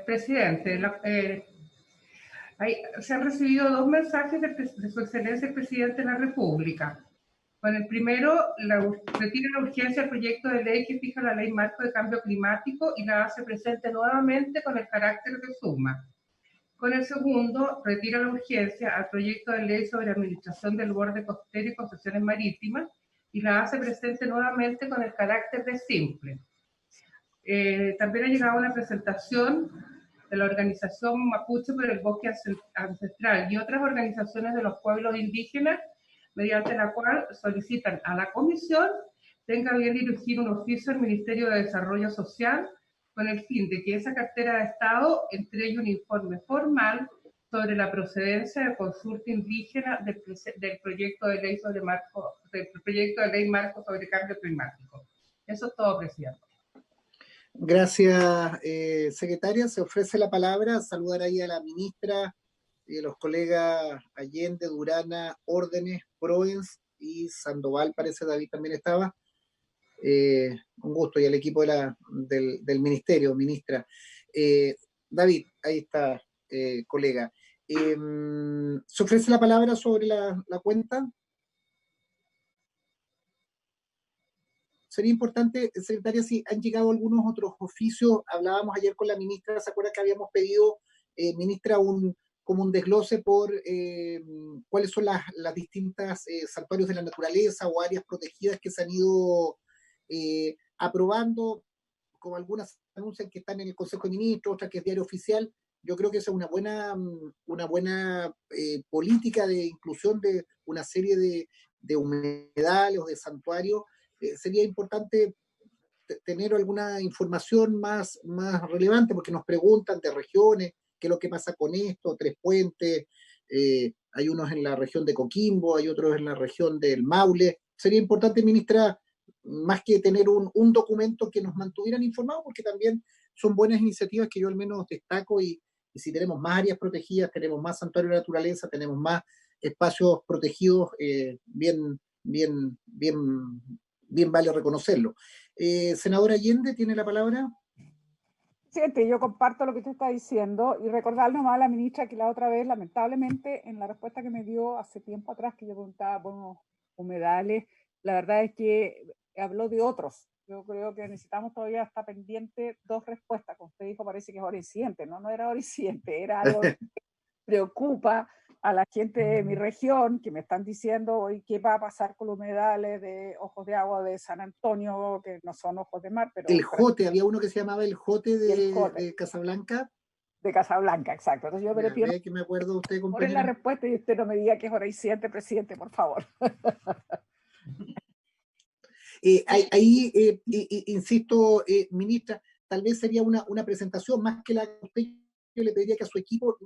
Presidente, se han recibido dos mensajes de Su Excelencia el Presidente de la República. Con el primero, retira la urgencia del proyecto de ley que fija la Ley Marco de Cambio Climático y la hace presente nuevamente con el carácter de suma. Con el segundo, retira la urgencia al proyecto de ley sobre administración del borde costero y concesiones marítimas y la hace presente nuevamente con el carácter de simple. También ha llegado una presentación de la organización Mapuche por el Bosque Ancestral y otras organizaciones de los pueblos indígenas, mediante la cual solicitan a la Comisión tenga bien dirigir un oficio al Ministerio de Desarrollo Social con el fin de que esa cartera de Estado entregue un informe formal sobre la procedencia de consulta indígena del proyecto de ley marco sobre cambio climático. Eso es todo, presidente. Gracias, secretaria. Se ofrece la palabra. Saludar ahí a la ministra y a los colegas Allende, Durana, Órdenes, Proens y Sandoval, parece David también estaba. Un gusto, y al equipo del ministerio, ministra. David, ahí está, colega. ¿Se ofrece la palabra sobre la cuenta? Sería importante, secretaria, si han llegado algunos otros oficios. Hablábamos ayer con la ministra, ¿se acuerda que habíamos pedido, ministra, como un desglose por cuáles son las distintas santuarios de la naturaleza o áreas protegidas que se han ido aprobando, como algunas anuncian que están en el Consejo de Ministros, otras que es diario oficial? Yo creo que esa es una buena política de inclusión de una serie de humedales o de santuarios. Sería importante tener alguna información más relevante, porque nos preguntan de regiones, qué es lo que pasa con esto, Tres Puentes, hay unos en la región de Coquimbo, hay otros en la región del Maule. Sería importante, ministra, más que tener un documento que nos mantuvieran informados, porque también son buenas iniciativas que yo al menos destaco, y si tenemos más áreas protegidas, tenemos más santuarios de naturaleza, tenemos más espacios protegidos, bien vale reconocerlo. Senadora Allende, ¿tiene la palabra? Presidente, yo comparto lo que usted está diciendo y recordar nomás a la ministra que la otra vez, lamentablemente, en la respuesta que me dio hace tiempo atrás, que yo preguntaba por unos humedales, la verdad es que habló de otros. Yo creo que necesitamos todavía estar pendiente dos respuestas. Como usted dijo, parece que es Oriente, no era Oriente, era algo que preocupa a la gente de mi región, que me están diciendo hoy qué va a pasar con los humedales de Ojos de Agua de San Antonio, que no son ojos de mar, pero... El Jote, había uno que se llamaba el Jote de Casablanca. De Casablanca, exacto. Entonces yo me pido que me acuerdo usted, por la respuesta y usted no me diga que es Oriente, presidente, por favor. Ahí insisto, ministra, tal vez sería una presentación más que la que usted, yo le pediría que a su equipo,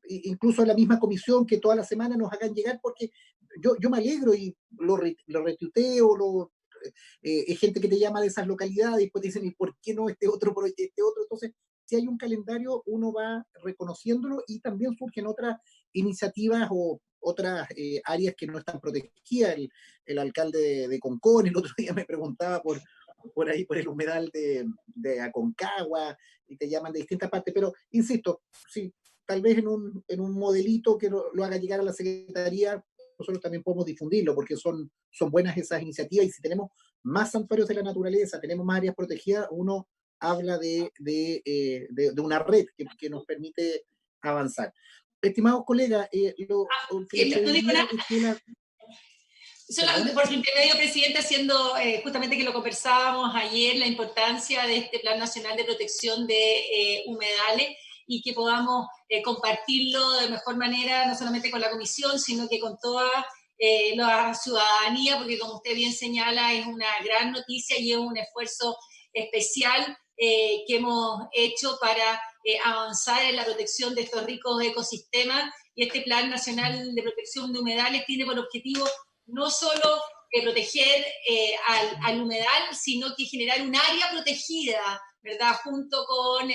incluso a la misma comisión, que toda la semana nos hagan llegar, porque yo me alegro y lo retuiteo, es gente que te llama de esas localidades y después dicen, ¿y por qué no este otro proyecto, este otro? Entonces, si hay un calendario, uno va reconociéndolo, y también surgen otras iniciativas o otras áreas que no están protegidas. El alcalde de Concón el otro día me preguntaba por ahí, por el humedal de Aconcagua, y te llaman de distintas partes, pero insisto, sí, tal vez en un modelito que lo haga llegar a la Secretaría, nosotros también podemos difundirlo, porque son buenas esas iniciativas, y si tenemos más santuarios de la naturaleza, tenemos más áreas protegidas, uno habla de una red que nos permite avanzar. Estimados colegas, Solo por su intermedio, presidente, haciendo justamente que lo conversábamos ayer, la importancia de este Plan Nacional de Protección de Humedales, y que podamos compartirlo de mejor manera, no solamente con la comisión, sino que con toda la ciudadanía, porque como usted bien señala, es una gran noticia y es un esfuerzo especial que hemos hecho para avanzar en la protección de estos ricos ecosistemas. Y este Plan Nacional de Protección de Humedales tiene por objetivo no solo proteger al humedal, sino que generar un área protegida, ¿verdad?, junto con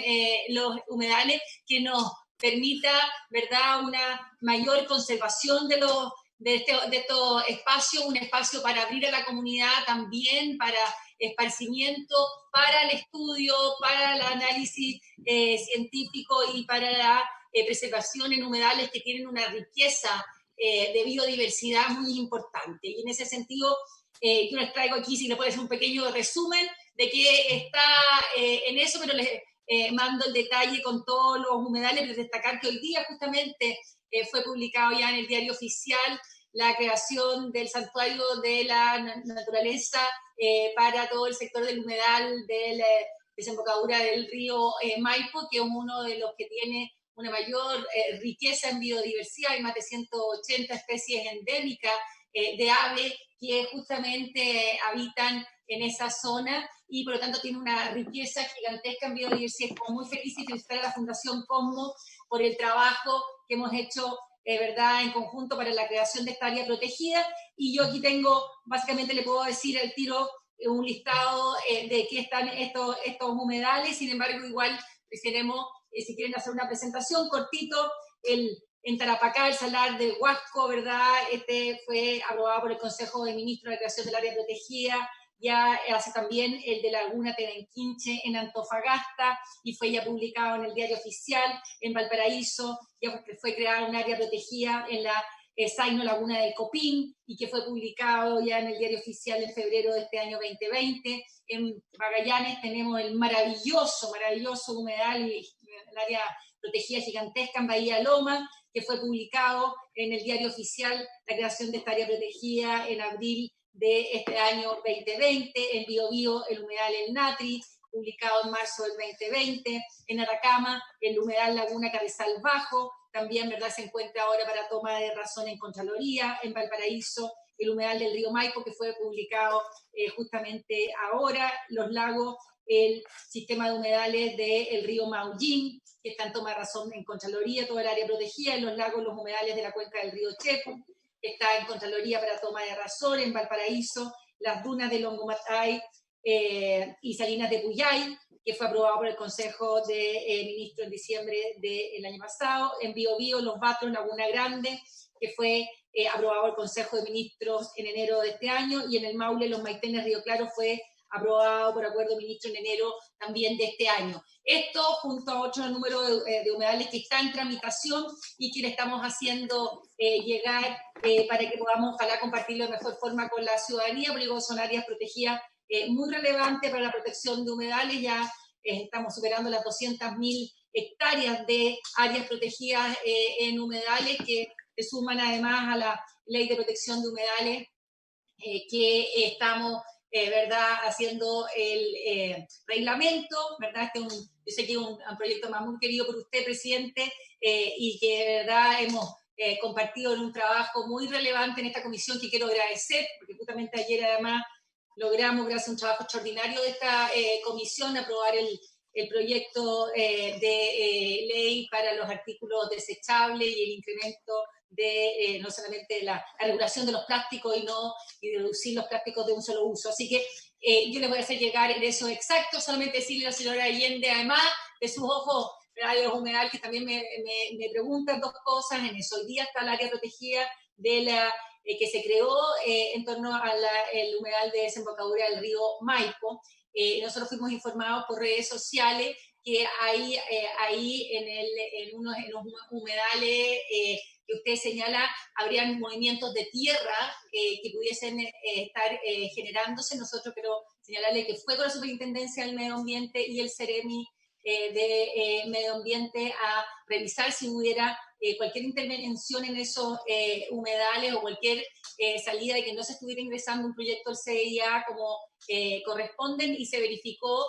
los humedales, que nos permita, ¿verdad?, una mayor conservación de los de estos espacios, un espacio para abrir a la comunidad también, para esparcimiento, para el estudio, para el análisis científico y para la preservación en humedales que tienen una riqueza de biodiversidad muy importante. Y en ese sentido, yo les traigo aquí, si les puedo hacer un pequeño resumen de qué está en eso, pero les mando el detalle con todos los humedales, pero destacar que hoy día justamente fue publicado ya en el Diario Oficial la creación del Santuario de la Naturaleza para todo el sector del humedal de la desembocadura del río Maipo, que es uno de los que tiene una mayor riqueza en biodiversidad. Hay más de 180 especies endémicas de aves que justamente habitan en esa zona y por lo tanto tiene una riqueza gigantesca en biodiversidad. Como muy feliz y felicitar a la Fundación Cosmo por el trabajo que hemos hecho ¿verdad? En conjunto para la creación de esta área protegida. Y yo aquí tengo, básicamente le puedo decir al tiro un listado de qué están estos humedales. Sin embargo, igual queremos, si quieren hacer una presentación cortito, en Tarapacá, el salar del Huasco, ¿verdad? Este fue aprobado por el Consejo de Ministros de la creación del área protegida. Ya hace también el de Laguna Terenquinche en Antofagasta y fue ya publicado en el Diario Oficial. En Valparaíso ya fue creada un área protegida en la Zaino Laguna del Copín y que fue publicado ya en el Diario Oficial en febrero de este año 2020. En Magallanes tenemos el maravilloso humedal y el área protegida gigantesca en Bahía Loma, que fue publicado en el Diario Oficial la creación de esta área protegida en abril de este año 2020, en Biobío el humedal El Natri, publicado en marzo del 2020, en Atacama el humedal Laguna Carrizal Bajo, también ¿verdad? Se encuentra ahora para toma de razón en Contraloría, en Valparaíso el humedal del río Maipo, que fue publicado justamente ahora, los lagos, el sistema de humedales del río Maullín, que está en toma de razón en Contraloría, toda el área protegida, en los lagos, los humedales de la cuenca del río Chepo, está en Contraloría para toma de razón, en Valparaíso, las dunas de Longomatay y Salinas de Puyay, que fue aprobado por el Consejo de Ministros en diciembre del año pasado, en Biobío, Los Batros, Laguna Grande, que fue aprobado por el Consejo de Ministros en enero de este año, y en el Maule, Los Maitenes, Río Claro, fue aprobado por acuerdo ministro en enero también de este año. Esto junto a otro número de humedales que está en tramitación y que le estamos haciendo llegar para que podamos ojalá compartirlo de mejor forma con la ciudadanía, porque son áreas protegidas muy relevantes para la protección de humedales. Ya estamos superando las 200.000 hectáreas de áreas protegidas en humedales que se suman además a la ley de protección de humedales que estamos ¿verdad? Haciendo el reglamento, ¿verdad? Yo sé que es un proyecto más muy querido por usted, presidente, y que de verdad hemos compartido en un trabajo muy relevante en esta comisión que quiero agradecer, porque justamente ayer además logramos, gracias a un trabajo extraordinario de esta comisión, aprobar el proyecto de ley para los artículos desechables y el incremento de no solamente la regulación de los plásticos y reducir los plásticos de un solo uso. Así que yo les voy a hacer llegar en eso exacto, solamente decirle a la señora Allende, además de sus ojos, de los humedales, que también me preguntan dos cosas en eso. Hoy día está el área protegida de la que se creó en torno al humedal de desembocadura del río Maipo. Nosotros fuimos informados por redes sociales que ahí en unos humedales que usted señala, habrían movimientos de tierra que pudiesen estar generándose. Nosotros quiero señalarle que fue con la Superintendencia del Medio Ambiente y el CEREMI de Medio Ambiente a revisar si hubiera cualquier intervención en esos humedales o cualquier salida de que no se estuviera ingresando un proyecto del CIA como corresponden, y se verificó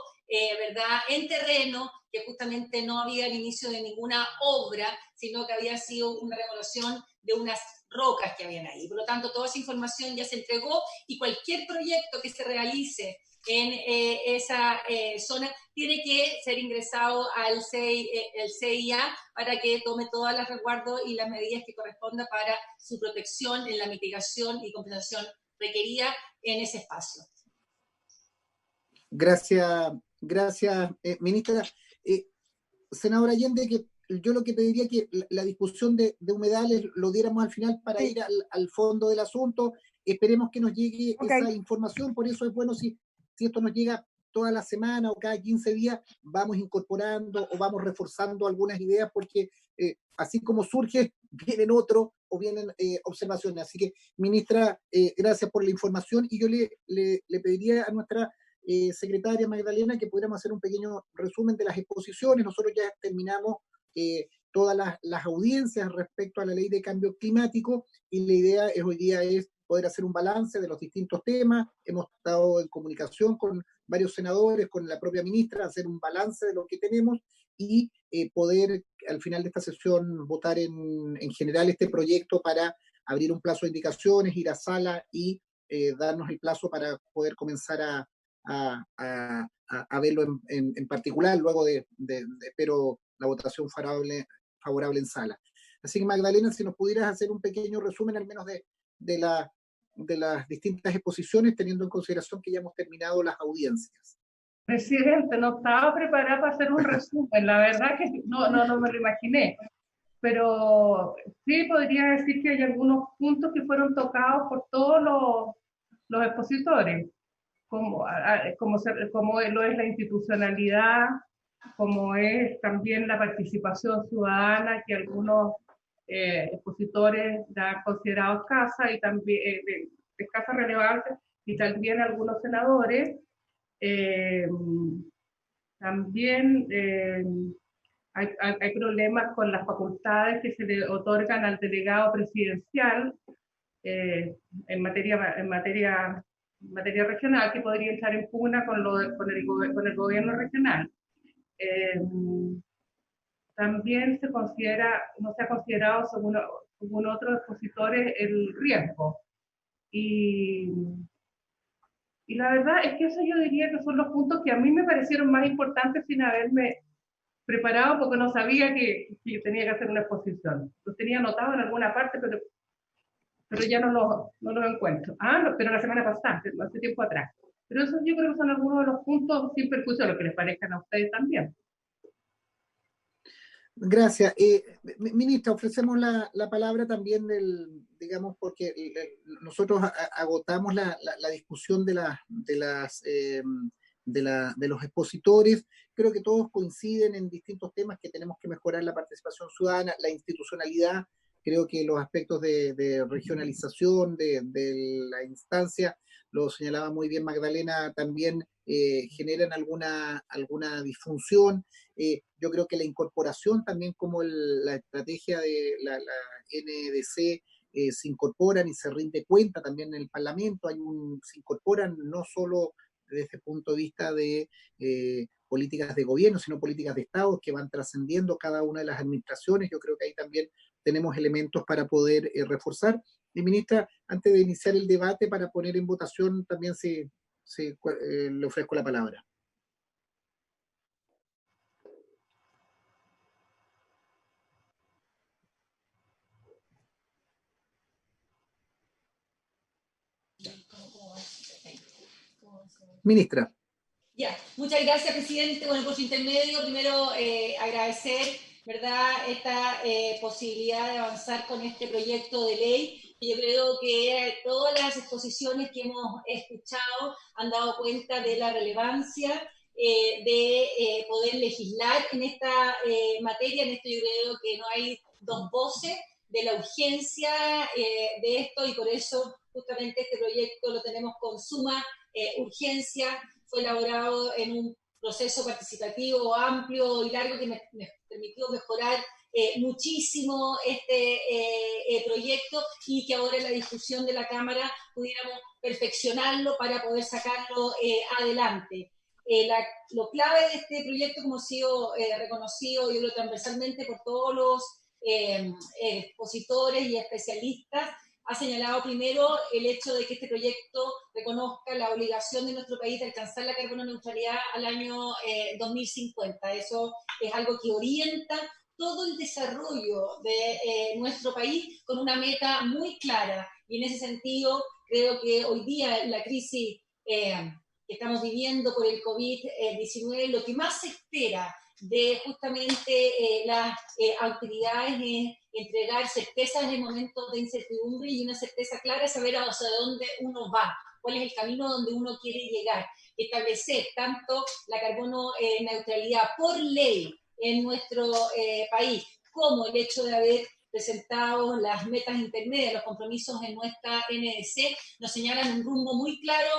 ¿verdad? En terreno que justamente no había el inicio de ninguna obra, sino que había sido una remodelación de unas rocas que habían ahí. Por lo tanto, toda esa información ya se entregó y cualquier proyecto que se realice en esa zona tiene que ser ingresado al CIA para que tome todas las resguardos y las medidas que correspondan para su protección en la mitigación y compensación requerida en ese espacio. Gracias, ministra. Senadora Allende, que yo lo que pediría que la discusión de humedales lo diéramos al final para ir al fondo del asunto. Esperemos que nos llegue esa información, por eso es bueno si esto nos llega toda la semana o cada 15 días, vamos incorporando o vamos reforzando algunas ideas, porque así como surge, vienen otros o vienen observaciones. Así que, ministra, gracias por la información, y yo le pediría a nuestra secretaria Magdalena que pudiéramos hacer un pequeño resumen de las exposiciones. Nosotros ya terminamos todas las audiencias respecto a la ley de cambio climático, y la idea hoy día es poder hacer un balance de los distintos temas. Hemos estado en comunicación con varios senadores, con la propia ministra, hacer un balance de lo que tenemos y poder al final de esta sesión votar en general este proyecto para abrir un plazo de indicaciones, ir a sala y darnos el plazo para poder comenzar a verlo en particular, luego espero la votación favorable en sala. Así que, Magdalena, si nos pudieras hacer un pequeño resumen al menos de las distintas exposiciones, teniendo en consideración que ya hemos terminado las audiencias. Presidente, no estaba preparada para hacer un resumen, la verdad que no me lo imaginé, pero sí podría decir que hay algunos puntos que fueron tocados por todos los expositores, como lo es la institucionalidad, como es también la participación ciudadana, que algunos expositores la han considerado escasa y también de escasa relevancia, y también algunos senadores. También hay problemas con las facultades que se le otorgan al delegado presidencial en materia regional, que podría entrar en pugna con el gobierno regional. También no se ha considerado, según otros expositores, el riesgo. Y la verdad es que eso yo diría que son los puntos que a mí me parecieron más importantes sin haberme preparado, porque no sabía que yo tenía que hacer una exposición. Los tenía anotados en alguna parte, pero ya no los encuentro. Pero la semana pasada, hace tiempo atrás. Pero esos yo creo que son algunos de los puntos sin perjuicio, lo que les parezcan a ustedes también. Gracias. Ministra, ofrecemos la palabra también digamos, porque nosotros agotamos la discusión de los expositores. Creo que todos coinciden en distintos temas, que tenemos que mejorar la participación ciudadana, la institucionalidad. Creo que los aspectos de regionalización de la instancia, lo señalaba muy bien Magdalena, también generan alguna disfunción. Yo creo que la incorporación también, como la estrategia de la NDC, se incorporan y se rinde cuenta también en el Parlamento. Se incorporan no solo desde el punto de vista de políticas de gobierno, sino políticas de Estado que van trascendiendo cada una de las administraciones. Yo creo que ahí también tenemos elementos para poder reforzar. Y, ministra, antes de iniciar el debate, para poner en votación, también le ofrezco la palabra. Ministra. Ya, muchas gracias, presidente. Bueno, por su intermedio, primero agradecer, ¿verdad?, esta posibilidad de avanzar con este proyecto de ley. Yo creo que todas las exposiciones que hemos escuchado han dado cuenta de la relevancia de poder legislar en esta materia. En esto yo creo que no hay dos voces de la urgencia de esto, y por eso justamente este proyecto lo tenemos con suma urgencia. Fue elaborado en un proceso participativo amplio y largo que me permitió mejorar muchísimo este proyecto, y que ahora en la discusión de la Cámara pudiéramos perfeccionarlo para poder sacarlo adelante. Lo clave de este proyecto, como ha sido reconocido, yo creo, transversalmente por todos los expositores y especialistas, ha señalado primero el hecho de que este proyecto reconozca la obligación de nuestro país de alcanzar la carbono neutralidad al año 2050. Eso es algo que orienta todo el desarrollo de nuestro país con una meta muy clara. Y en ese sentido, creo que hoy día la crisis que estamos viviendo por el COVID-19, lo que más se espera de justamente las autoridades entregar certezas en momentos de incertidumbre y una certeza clara de saber hacia dónde uno va, cuál es el camino donde uno quiere llegar. Establecer tanto la carbono neutralidad por ley en nuestro país, como el hecho de haber presentado las metas intermedias, los compromisos en nuestra NDC, nos señalan un rumbo muy claro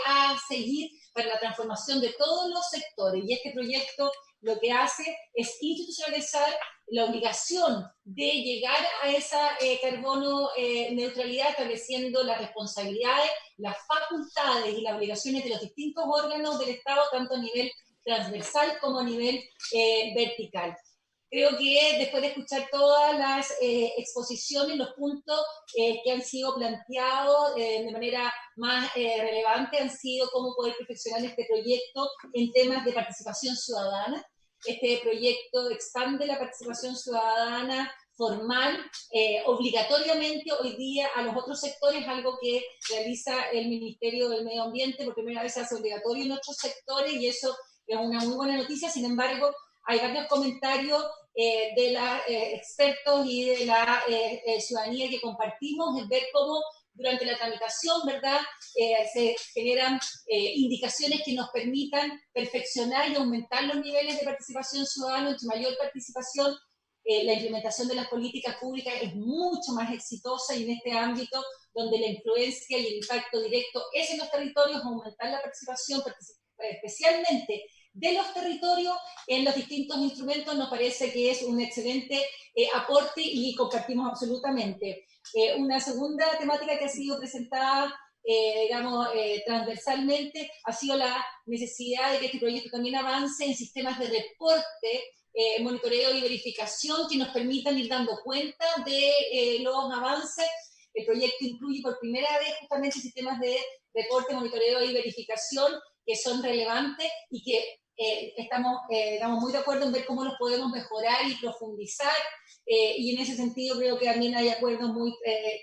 a seguir para la transformación de todos los sectores. Y este proyecto lo que hace es institucionalizar la obligación de llegar a esa carbono neutralidad, estableciendo las responsabilidades, las facultades y las obligaciones de los distintos órganos del Estado, tanto a nivel transversal como a nivel vertical. Creo que después de escuchar todas las exposiciones, los puntos que han sido planteados de manera más relevante han sido cómo poder perfeccionar este proyecto en temas de participación ciudadana. Este proyecto expande la participación ciudadana formal, obligatoriamente hoy día a los otros sectores, algo que realiza el Ministerio del Medio Ambiente, por primera vez se hace obligatorio en otros sectores y eso es una muy buena noticia. Sin embargo, hay varios comentarios de los expertos y de la ciudadanía que compartimos, en ver cómo durante la tramitación, ¿verdad?, se generan indicaciones que nos permitan perfeccionar y aumentar los niveles de participación ciudadana. Entre mayor participación, la implementación de las políticas públicas es mucho más exitosa, y en este ámbito donde la influencia y el impacto directo es en los territorios, aumentar la participación, especialmente de los territorios en los distintos instrumentos, nos parece que es un excelente aporte y compartimos absolutamente. Una segunda temática que ha sido presentada, digamos, transversalmente, ha sido la necesidad de que este proyecto también avance en sistemas de reporte, monitoreo y verificación que nos permitan ir dando cuenta de los avances. El proyecto incluye por primera vez justamente sistemas de reporte, monitoreo y verificación que son relevantes y que estamos muy de acuerdo en ver cómo los podemos mejorar y profundizar, y en ese sentido creo que también hay acuerdos muy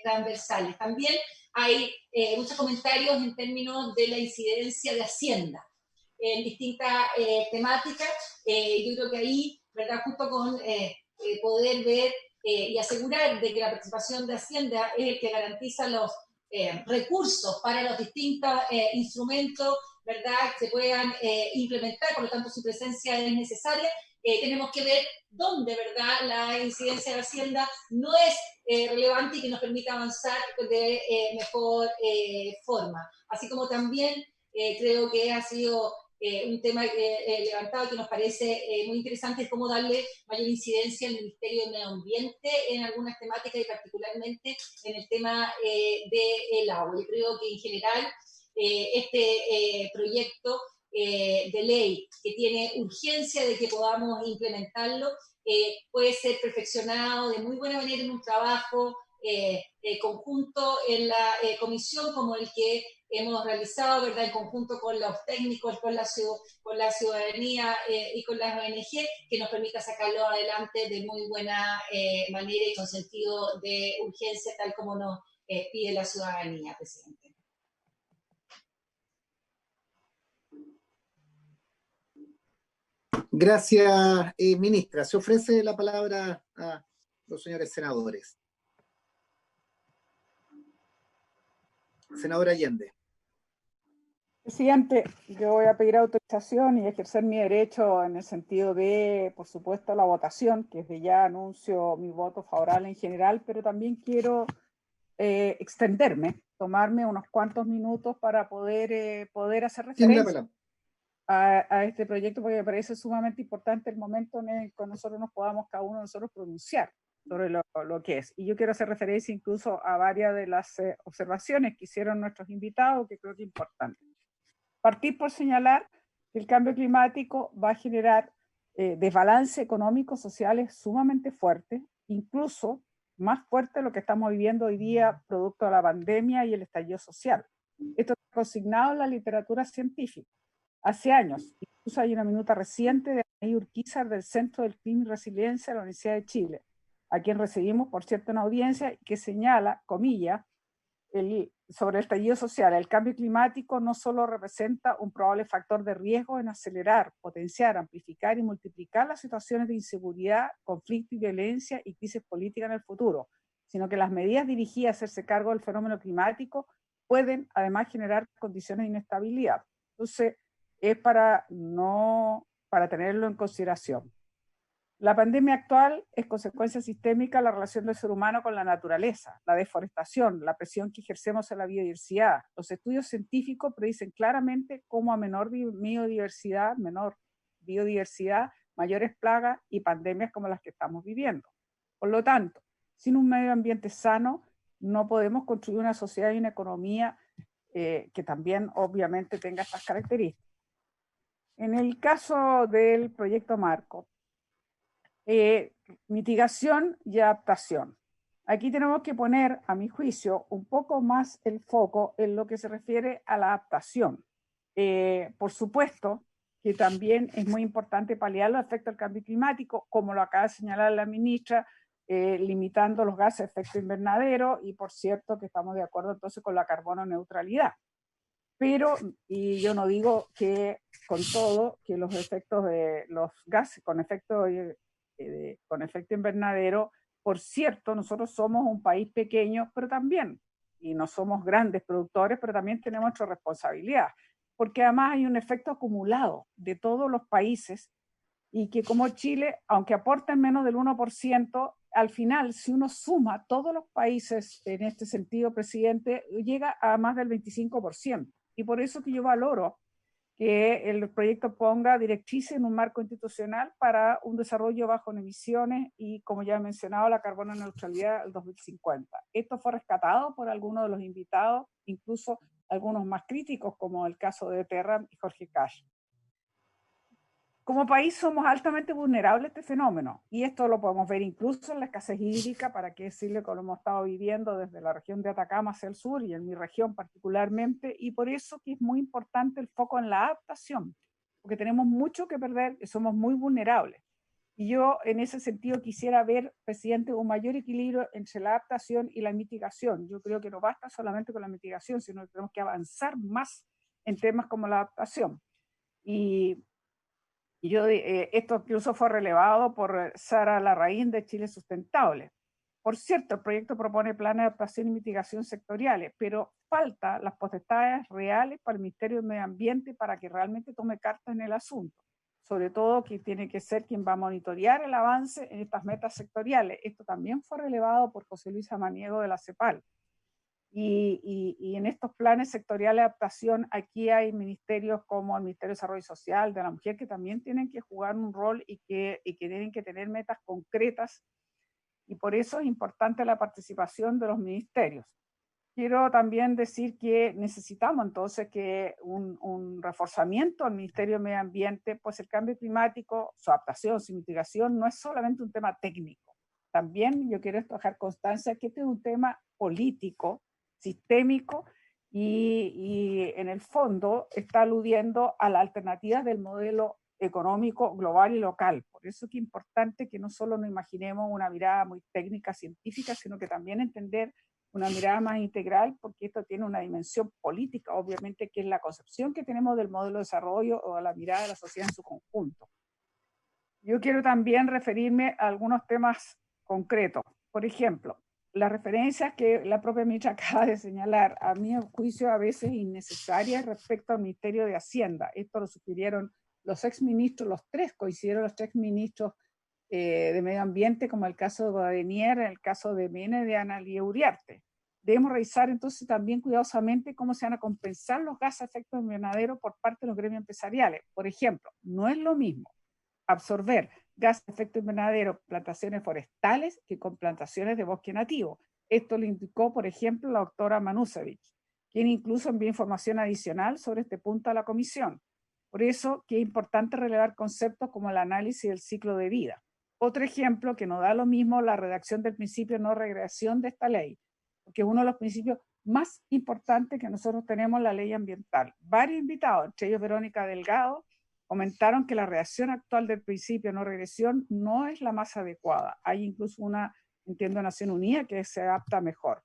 transversales. También hay muchos comentarios en términos de la incidencia de Hacienda en distintas temáticas. Yo creo que ahí, ¿verdad?, justo con poder ver y asegurar de que la participación de Hacienda es el que garantiza los recursos para los distintos instrumentos, ¿verdad?, se puedan implementar, por lo tanto su presencia es necesaria. Tenemos que ver dónde, ¿verdad?, la incidencia de Hacienda no es relevante y que nos permita avanzar de mejor forma. Así como también creo que ha sido un tema levantado que nos parece muy interesante, es cómo darle mayor incidencia al Ministerio del Medio Ambiente en algunas temáticas y particularmente en el tema del agua. Yo creo que en general este proyecto de ley, que tiene urgencia de que podamos implementarlo, puede ser perfeccionado de muy buena manera en un trabajo conjunto en la comisión como el que hemos realizado, ¿verdad?, en conjunto con los técnicos, con la ciudadanía y con las ONG, que nos permita sacarlo adelante de muy buena manera y con sentido de urgencia, tal como nos pide la ciudadanía, presidente. Gracias, ministra. Se ofrece la palabra a los señores senadores. Senadora Allende. Presidente, yo voy a pedir autorización y ejercer mi derecho en el sentido de, por supuesto, la votación, que desde ya anuncio mi voto favorable en general, pero también quiero extenderme, tomarme unos cuantos minutos para poder hacer referencia a este proyecto, porque me parece sumamente importante el momento en el que nosotros nos podamos, cada uno de nosotros, pronunciar sobre lo que es. Y yo quiero hacer referencia incluso a varias de las observaciones que hicieron nuestros invitados, que creo que es importante. Partir por señalar que el cambio climático va a generar desbalance económico, sociales sumamente fuerte, incluso más fuerte de lo que estamos viviendo hoy día producto de la pandemia y el estallido social. Esto está consignado en la literatura científica. Hace años, incluso hay una minuta reciente de Anaí Urquizar del Centro del Clima y Resiliencia de la Universidad de Chile, a quien recibimos, por cierto, una audiencia que señala, comillas, sobre el estallido social. El cambio climático no solo representa un probable factor de riesgo en acelerar, potenciar, amplificar y multiplicar las situaciones de inseguridad, conflicto y violencia y crisis política en el futuro, sino que las medidas dirigidas a hacerse cargo del fenómeno climático pueden además generar condiciones de inestabilidad. Entonces, es para tenerlo en consideración. La pandemia actual es consecuencia sistémica de la relación del ser humano con la naturaleza, la deforestación, la presión que ejercemos en la biodiversidad. Los estudios científicos predicen claramente cómo a menor biodiversidad, mayores plagas y pandemias como las que estamos viviendo. Por lo tanto, sin un medio ambiente sano, no podemos construir una sociedad y una economía que también obviamente tenga estas características. En el caso del proyecto Marco, mitigación y adaptación. Aquí tenemos que poner, a mi juicio, un poco más el foco en lo que se refiere a la adaptación. Por supuesto que también es muy importante paliar los efectos del cambio climático, como lo acaba de señalar la ministra, limitando los gases de efecto invernadero, y por cierto que estamos de acuerdo entonces con la carbono neutralidad. Pero, y yo no digo que con todo, que los efectos de los gases con efecto invernadero, por cierto, nosotros somos un país pequeño, pero también, y no somos grandes productores, pero también tenemos nuestra responsabilidad, porque además hay un efecto acumulado de todos los países, y que como Chile, aunque aporten menos del 1%, al final, si uno suma todos los países en este sentido, presidente, llega a más del 25%. Y por eso que yo valoro que el proyecto ponga directrices en un marco institucional para un desarrollo bajo en emisiones y, como ya he mencionado, la carbono neutralidad al 2050. Esto fue rescatado por algunos de los invitados, incluso algunos más críticos, como el caso de Terram y Jorge Cash. Como país somos altamente vulnerables a este fenómeno, y esto lo podemos ver incluso en la escasez hídrica, para qué decirle, que lo hemos estado viviendo desde la región de Atacama hacia el sur, y en mi región particularmente, y por eso que es muy importante el foco en la adaptación, porque tenemos mucho que perder y somos muy vulnerables. Y yo en ese sentido quisiera ver, presidente, un mayor equilibrio entre la adaptación y la mitigación. Yo creo que no basta solamente con la mitigación, sino que tenemos que avanzar más en temas como la adaptación. Y esto incluso fue relevado por Sara Larraín de Chile Sustentable. Por cierto, el proyecto propone planes de adaptación y mitigación sectoriales, pero falta las potestades reales para el Ministerio del Medio Ambiente para que realmente tome cartas en el asunto. Sobre todo que tiene que ser quien va a monitorear el avance en estas metas sectoriales. Esto también fue relevado por José Luis Samaniego de la CEPAL. Y en estos planes sectoriales de adaptación, aquí hay ministerios como el Ministerio de Desarrollo Social, de la Mujer, que también tienen que jugar un rol y que tienen que tener metas concretas, y por eso es importante la participación de los ministerios. Quiero también decir que necesitamos entonces que un reforzamiento al Ministerio de Medio Ambiente, pues el cambio climático, su adaptación, su mitigación, no es solamente un tema técnico. También yo quiero dejar constancia que este es un tema político, sistémico, y en el fondo está aludiendo a las alternativas del modelo económico global y local. Por eso es importante que no solo nos imaginemos una mirada muy técnica, científica, sino que también entender una mirada más integral, porque esto tiene una dimensión política, obviamente, que es la concepción que tenemos del modelo de desarrollo o a la mirada de la sociedad en su conjunto. Yo quiero también referirme a algunos temas concretos. Por ejemplo, las referencias que la propia ministra acaba de señalar, a mi juicio a veces innecesarias respecto al Ministerio de Hacienda. Esto lo sugirieron los exministros, los tres coincidieron los tres ministros de Medio Ambiente, como el caso de Godenier, el caso de Mene, de Ana Lía Uriarte. Debemos revisar entonces también cuidadosamente cómo se van a compensar los gases de efecto invernadero por parte de los gremios empresariales. Por ejemplo, no es lo mismo absorber gases de efecto invernadero plantaciones forestales que con plantaciones de bosque nativo. Esto lo indicó, por ejemplo, la doctora Manusevich, quien incluso envió información adicional sobre este punto a la comisión. Por eso que es importante relevar conceptos como el análisis del ciclo de vida. Otro ejemplo que nos da lo mismo, la redacción del principio de no regresión de esta ley, porque es uno de los principios más importantes que nosotros tenemos en la ley ambiental. Varios invitados, entre ellos Verónica Delgado, comentaron que la redacción actual del principio de no regresión no es la más adecuada. Hay incluso una, entiendo, Nación Unida que se adapta mejor.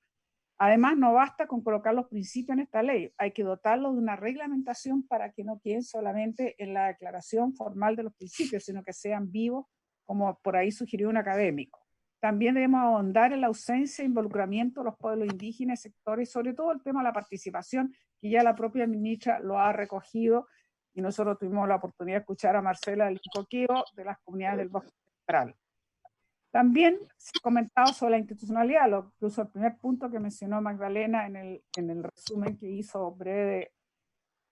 Además, no basta con colocar los principios en esta ley, hay que dotarlo de una reglamentación para que no queden solamente en la declaración formal de los principios, sino que sean vivos, como por ahí sugirió un académico. También debemos ahondar en la ausencia e involucramiento de los pueblos indígenas, sectores, sobre todo el tema de la participación, que ya la propia ministra lo ha recogido, y nosotros tuvimos la oportunidad de escuchar a Marcela del Coqueo de las comunidades del Bosque Central. También se ha comentado sobre la institucionalidad, incluso el primer punto que mencionó Magdalena en el resumen que hizo breve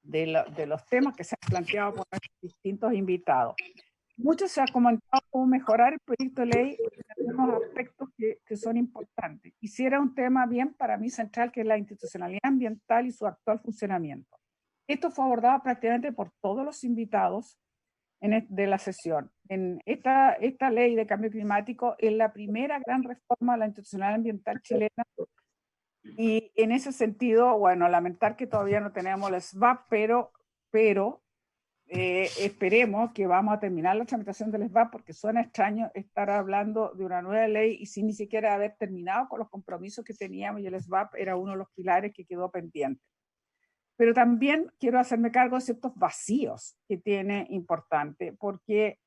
de los temas que se han planteado por nuestros distintos invitados. Mucho se ha comentado cómo mejorar el proyecto de ley en algunos aspectos que son importantes. Quisiera un tema bien para mí central, que es la institucionalidad ambiental y su actual funcionamiento. Esto fue abordado prácticamente por todos los invitados de la sesión. En esta ley de cambio climático es la primera gran reforma de la institucionalidad ambiental chilena, y en ese sentido, bueno, lamentar que todavía no tenemos el SVAP, pero esperemos que vamos a terminar la tramitación del SVAP, porque suena extraño estar hablando de una nueva ley y sin ni siquiera haber terminado con los compromisos que teníamos, y el SVAP era uno de los pilares que quedó pendiente. Pero también quiero hacerme cargo de ciertos vacíos que tiene importante, porque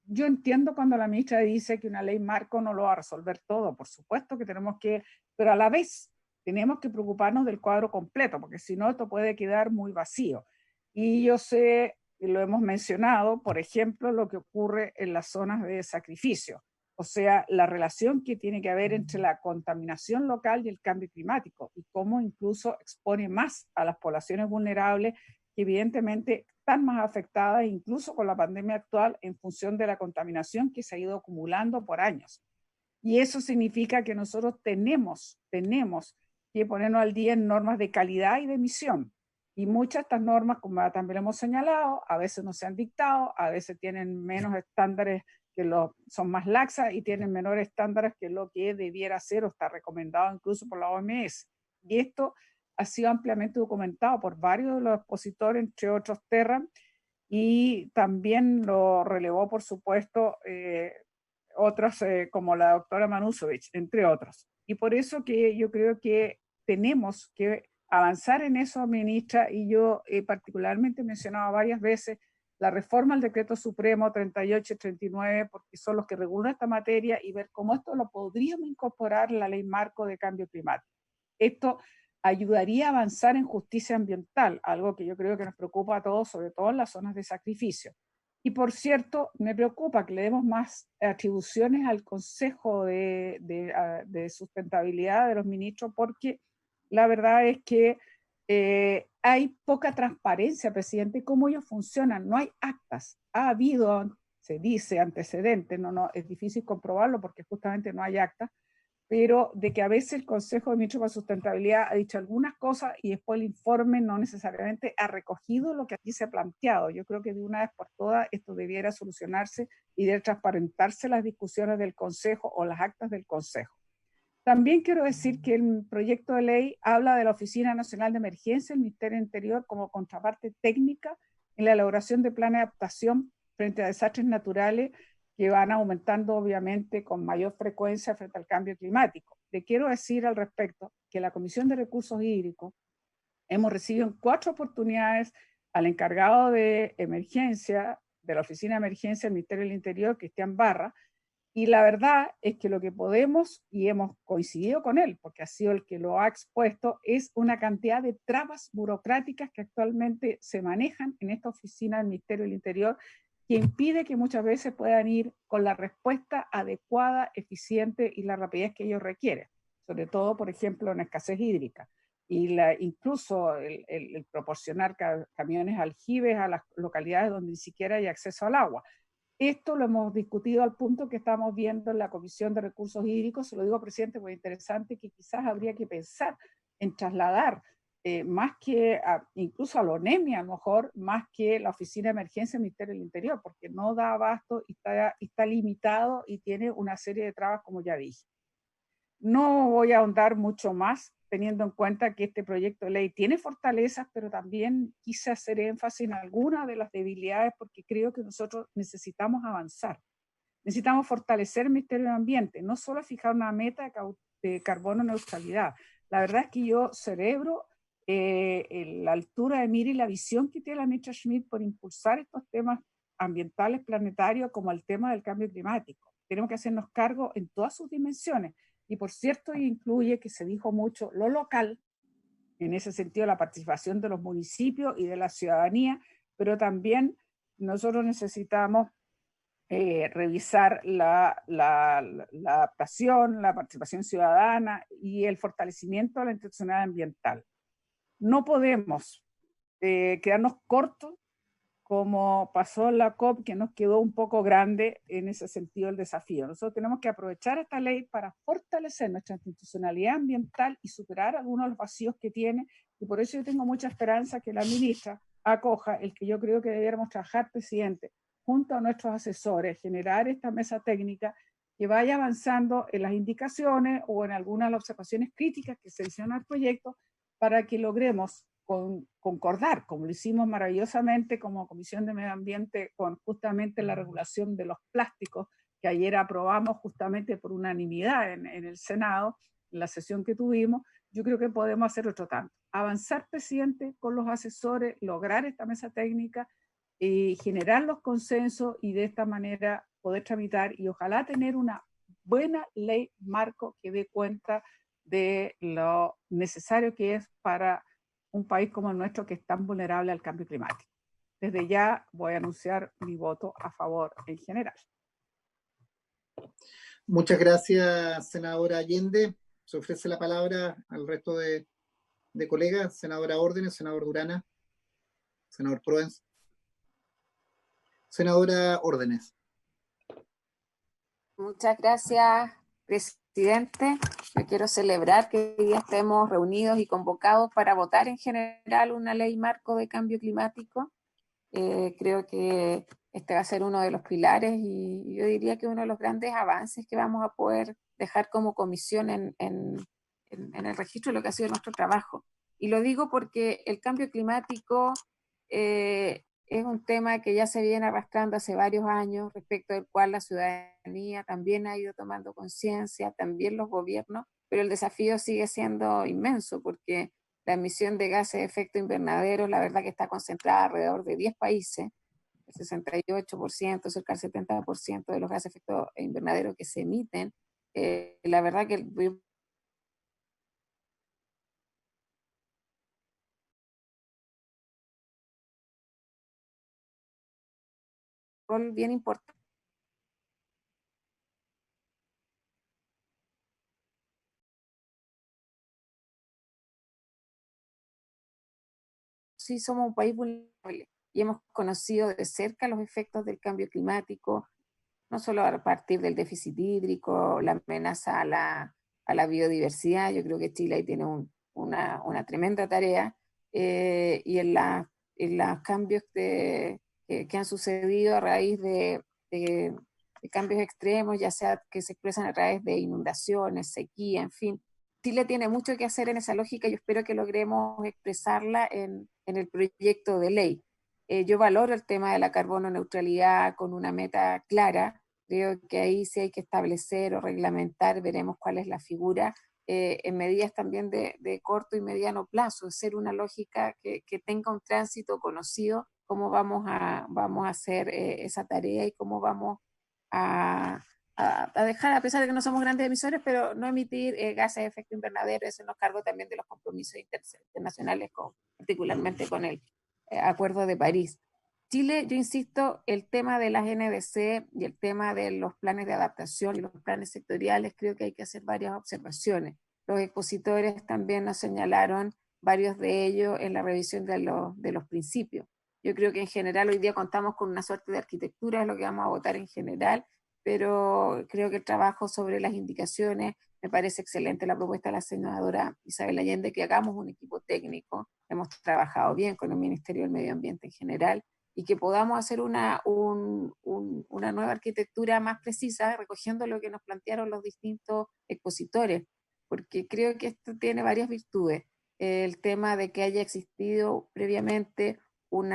yo entiendo cuando la ministra dice que una ley marco no lo va a resolver todo, por supuesto que tenemos que, pero a la vez tenemos que preocuparnos del cuadro completo, porque si no esto puede quedar muy vacío. Y yo sé, y lo hemos mencionado, por ejemplo, lo que ocurre en las zonas de sacrificio, o sea, la relación que tiene que haber entre la contaminación local y el cambio climático, y cómo incluso expone más a las poblaciones vulnerables, que evidentemente están más afectadas, incluso con la pandemia actual, en función de la contaminación que se ha ido acumulando por años. Y eso significa que nosotros tenemos que ponernos al día en normas de calidad y de emisión. Y muchas de estas normas, como también hemos señalado, a veces no se han dictado, a veces tienen menos estándares, son más laxas, y tienen menores estándares que lo que debiera ser o está recomendado incluso por la OMS. Y esto ha sido ampliamente documentado por varios de los expositores, entre otros Terra, y también lo relevó, por supuesto, otros como la doctora Manusovich, entre otros. Y por eso que yo creo que tenemos que avanzar en eso, ministra, y yo particularmente he mencionado varias veces la reforma al decreto supremo 38 y 39, porque son los que regulan esta materia, y ver cómo esto lo podríamos incorporar en la ley marco de cambio climático. Esto ayudaría a avanzar en justicia ambiental, algo que yo creo que nos preocupa a todos, sobre todo en las zonas de sacrificio. Y por cierto, me preocupa que le demos más atribuciones al Consejo de Sustentabilidad de los Ministros, porque la verdad es que hay poca transparencia, presidente, cómo ellos funcionan. No hay actas. Ha habido, se dice, antecedentes, no, es difícil comprobarlo porque justamente no hay actas, pero de que a veces el Consejo de Ministros para Sustentabilidad ha dicho algunas cosas y después el informe no necesariamente ha recogido lo que aquí se ha planteado. Yo creo que de una vez por todas esto debiera solucionarse y debe transparentarse las discusiones del Consejo o las actas del Consejo. También quiero decir que el proyecto de ley habla de la Oficina Nacional de Emergencia del Ministerio del Interior como contraparte técnica en la elaboración de planes de adaptación frente a desastres naturales, que van aumentando obviamente con mayor frecuencia frente al cambio climático. Le quiero decir al respecto que la Comisión de Recursos Hídricos hemos recibido en 4 oportunidades al encargado de emergencia de la Oficina de Emergencia del Ministerio del Interior, Cristian Barra, y la verdad es que lo que podemos, y hemos coincidido con él, porque ha sido el que lo ha expuesto, es una cantidad de trabas burocráticas que actualmente se manejan en esta oficina del Ministerio del Interior, que impide que muchas veces puedan ir con la respuesta adecuada, eficiente y la rapidez que ellos requieren, sobre todo, por ejemplo, en escasez hídrica. Y incluso el proporcionar camiones aljibes a las localidades donde ni siquiera hay acceso al agua. Esto lo hemos discutido al punto que estamos viendo en la Comisión de Recursos Hídricos. Se lo digo, presidente, porque es interesante, que quizás habría que pensar en trasladar más que incluso a la ONEMI, a lo mejor, más que la Oficina de Emergencia del Ministerio del Interior, porque no da abasto y está limitado y tiene una serie de trabas, como ya dije. No voy a ahondar mucho más, teniendo en cuenta que este proyecto de ley tiene fortalezas, pero también quise hacer énfasis en algunas de las debilidades, porque creo que nosotros necesitamos avanzar. Necesitamos fortalecer el Ministerio de Ambiente, no solo fijar una meta de carbono neutralidad, La verdad es que yo celebro la altura de mira y la visión que tiene la ministra Schmid por impulsar estos temas ambientales planetarios como el tema del cambio climático. Tenemos que hacernos cargo en todas sus dimensiones. Y por cierto, incluye que se dijo mucho lo local, en ese sentido la participación de los municipios y de la ciudadanía, pero también nosotros necesitamos revisar la adaptación, la participación ciudadana y el fortalecimiento de la institucionalidad ambiental. No podemos quedarnos cortos como pasó en la COP, que nos quedó un poco grande en ese sentido el desafío. Nosotros tenemos que aprovechar esta ley para fortalecer nuestra institucionalidad ambiental y superar algunos de los vacíos que tiene, y por eso yo tengo mucha esperanza que la ministra acoja el que yo creo que debiéramos trabajar, presidente, junto a nuestros asesores, generar esta mesa técnica que vaya avanzando en las indicaciones o en algunas de las observaciones críticas que se hicieron al proyecto para que logremos concordar, como lo hicimos maravillosamente como Comisión de Medio Ambiente con justamente la regulación de los plásticos, que ayer aprobamos justamente por unanimidad en el Senado, en la sesión que tuvimos. Yo creo que podemos hacer otro tanto. Avanzar, presidente, con los asesores, lograr esta mesa técnica y generar los consensos y de esta manera poder tramitar y ojalá tener una buena ley marco que dé cuenta de lo necesario que es para un país como el nuestro que es tan vulnerable al cambio climático. Desde ya voy a anunciar mi voto a favor en general. Muchas gracias, senadora Allende. Se ofrece la palabra al resto de colegas. Senadora Órdenes, senador Durana, senador Proens. Senadora Órdenes. Muchas gracias, presidente. Yo quiero celebrar que hoy día estemos reunidos y convocados para votar en general una ley marco de cambio climático. Creo que este va a ser uno de los pilares y yo diría que uno de los grandes avances que vamos a poder dejar como comisión en el registro de lo que ha sido nuestro trabajo. Y lo digo porque el cambio climático es un tema que ya se viene arrastrando hace varios años, respecto del cual la ciudadanía también ha ido tomando conciencia, también los gobiernos, pero el desafío sigue siendo inmenso porque la emisión de gases de efecto invernadero, la verdad que está concentrada alrededor de 10 países, el 68%, cerca del 70% de los gases de efecto invernadero que se emiten. La verdad que rol bien importante. Sí, somos un país vulnerable y hemos conocido de cerca los efectos del cambio climático, no solo a partir del déficit hídrico, la amenaza a la biodiversidad. Yo creo que Chile ahí tiene una tremenda tarea, y en los cambios que han sucedido a raíz de cambios extremos, ya sea que se expresan a través de inundaciones, sequía, en fin. Chile tiene mucho que hacer en esa lógica y yo espero que logremos expresarla en el proyecto de ley. Yo valoro el tema de la carbono neutralidad con una meta clara. Creo que ahí sí hay que establecer o reglamentar, veremos cuál es la figura, en medidas también de corto y mediano plazo, ser una lógica que tenga un tránsito conocido, cómo vamos a hacer esa tarea y cómo vamos a dejar, a pesar de que no somos grandes emisores, pero no emitir gases de efecto invernadero. Eso nos cargo también de los compromisos internacionales, particularmente con el Acuerdo de París. Chile, yo insisto, el tema de las NDC y el tema de los planes de adaptación y los planes sectoriales, creo que hay que hacer varias observaciones. Los expositores también nos señalaron varios de ellos en la revisión de los principios. Yo creo que en general hoy día contamos con una suerte de arquitectura, es lo que vamos a votar en general, pero creo que el trabajo sobre las indicaciones, me parece excelente la propuesta de la senadora Isabel Allende, que hagamos un equipo técnico, hemos trabajado bien con el Ministerio del Medio Ambiente en general, y que podamos hacer una nueva arquitectura más precisa, recogiendo lo que nos plantearon los distintos expositores, porque creo que esto tiene varias virtudes. El tema de que haya existido previamente un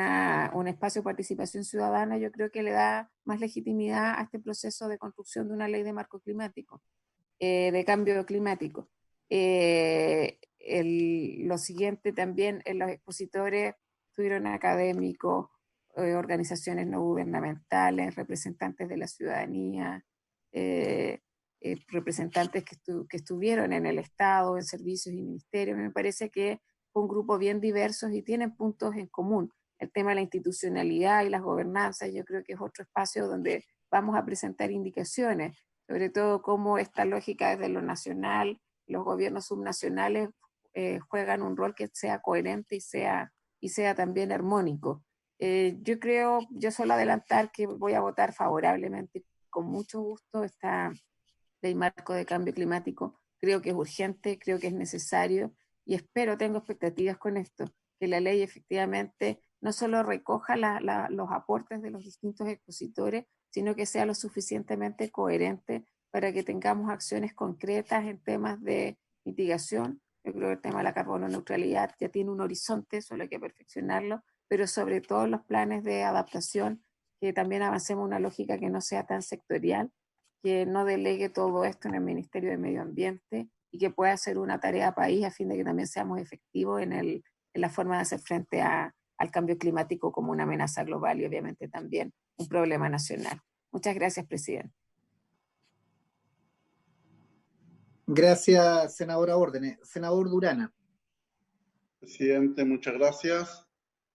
espacio de participación ciudadana, yo creo que le da más legitimidad a este proceso de construcción de una ley de marco climático, de cambio climático. Lo siguiente también, los expositores estuvieron académicos, organizaciones no gubernamentales, representantes de la ciudadanía, representantes que estuvieron en el Estado, en servicios y ministerios. Me parece que fue un grupo bien diverso y tienen puntos en común. El tema de la institucionalidad y las gobernanzas, yo creo que es otro espacio donde vamos a presentar indicaciones, sobre todo cómo esta lógica desde lo nacional, los gobiernos subnacionales juegan un rol que sea coherente y sea también armónico. Yo creo, yo suelo adelantar que voy a votar favorablemente, con mucho gusto, esta ley marco de cambio climático. Creo que es urgente, creo que es necesario y espero, tengo expectativas con esto, que la ley efectivamente no solo recoja los aportes de los distintos expositores, sino que sea lo suficientemente coherente para que tengamos acciones concretas en temas de mitigación. Yo creo que el tema de la carbono neutralidad ya tiene un horizonte, solo hay que perfeccionarlo, pero sobre todo los planes de adaptación, que también avancemos una lógica que no sea tan sectorial, que no delegue todo esto en el Ministerio de Medio Ambiente y que pueda hacer una tarea país a fin de que también seamos efectivos en la forma de hacer frente al cambio climático como una amenaza global y obviamente también un problema nacional. Muchas gracias, presidente. Gracias, senadora Órdenes. Senador Durana. Presidente, muchas gracias.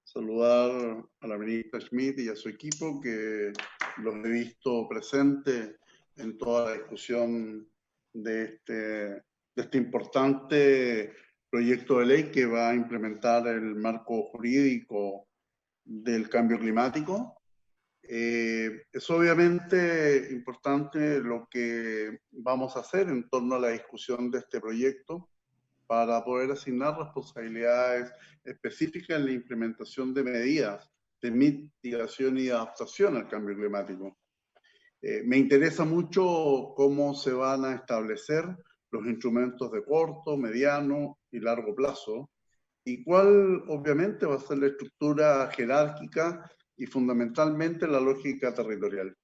Saludar a la ministra Schmidt y a su equipo, que los he visto presentes en toda la discusión de este importante proyecto de ley que va a implementar el marco jurídico del cambio climático. Es obviamente importante lo que vamos a hacer en torno a la discusión de este proyecto para poder asignar responsabilidades específicas en la implementación de medidas de mitigación y adaptación al cambio climático. Me interesa mucho cómo se van a establecer los instrumentos de corto, mediano y largo plazo, y cuál obviamente va a ser la estructura jerárquica y fundamentalmente la lógica territorial.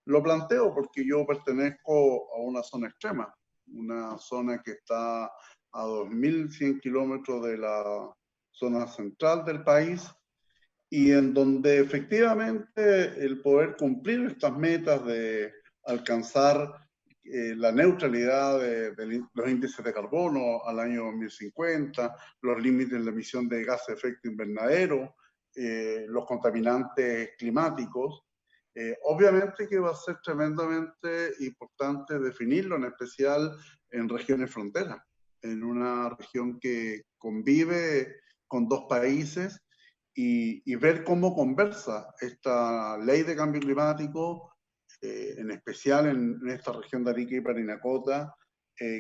Lo planteo porque yo pertenezco a una zona extrema, una zona que está a 2.100 kilómetros de la zona central del país, y en donde efectivamente el poder cumplir estas metas de alcanzar la neutralidad de los índices de carbono al año 2050, los límites de la emisión de gases de efecto invernadero, los contaminantes climáticos, obviamente que va a ser tremendamente importante definirlo, en especial en regiones fronteras, en una región que convive con dos países, y ver cómo conversa esta ley de cambio climático, en especial en esta región de Arica y Parinacota,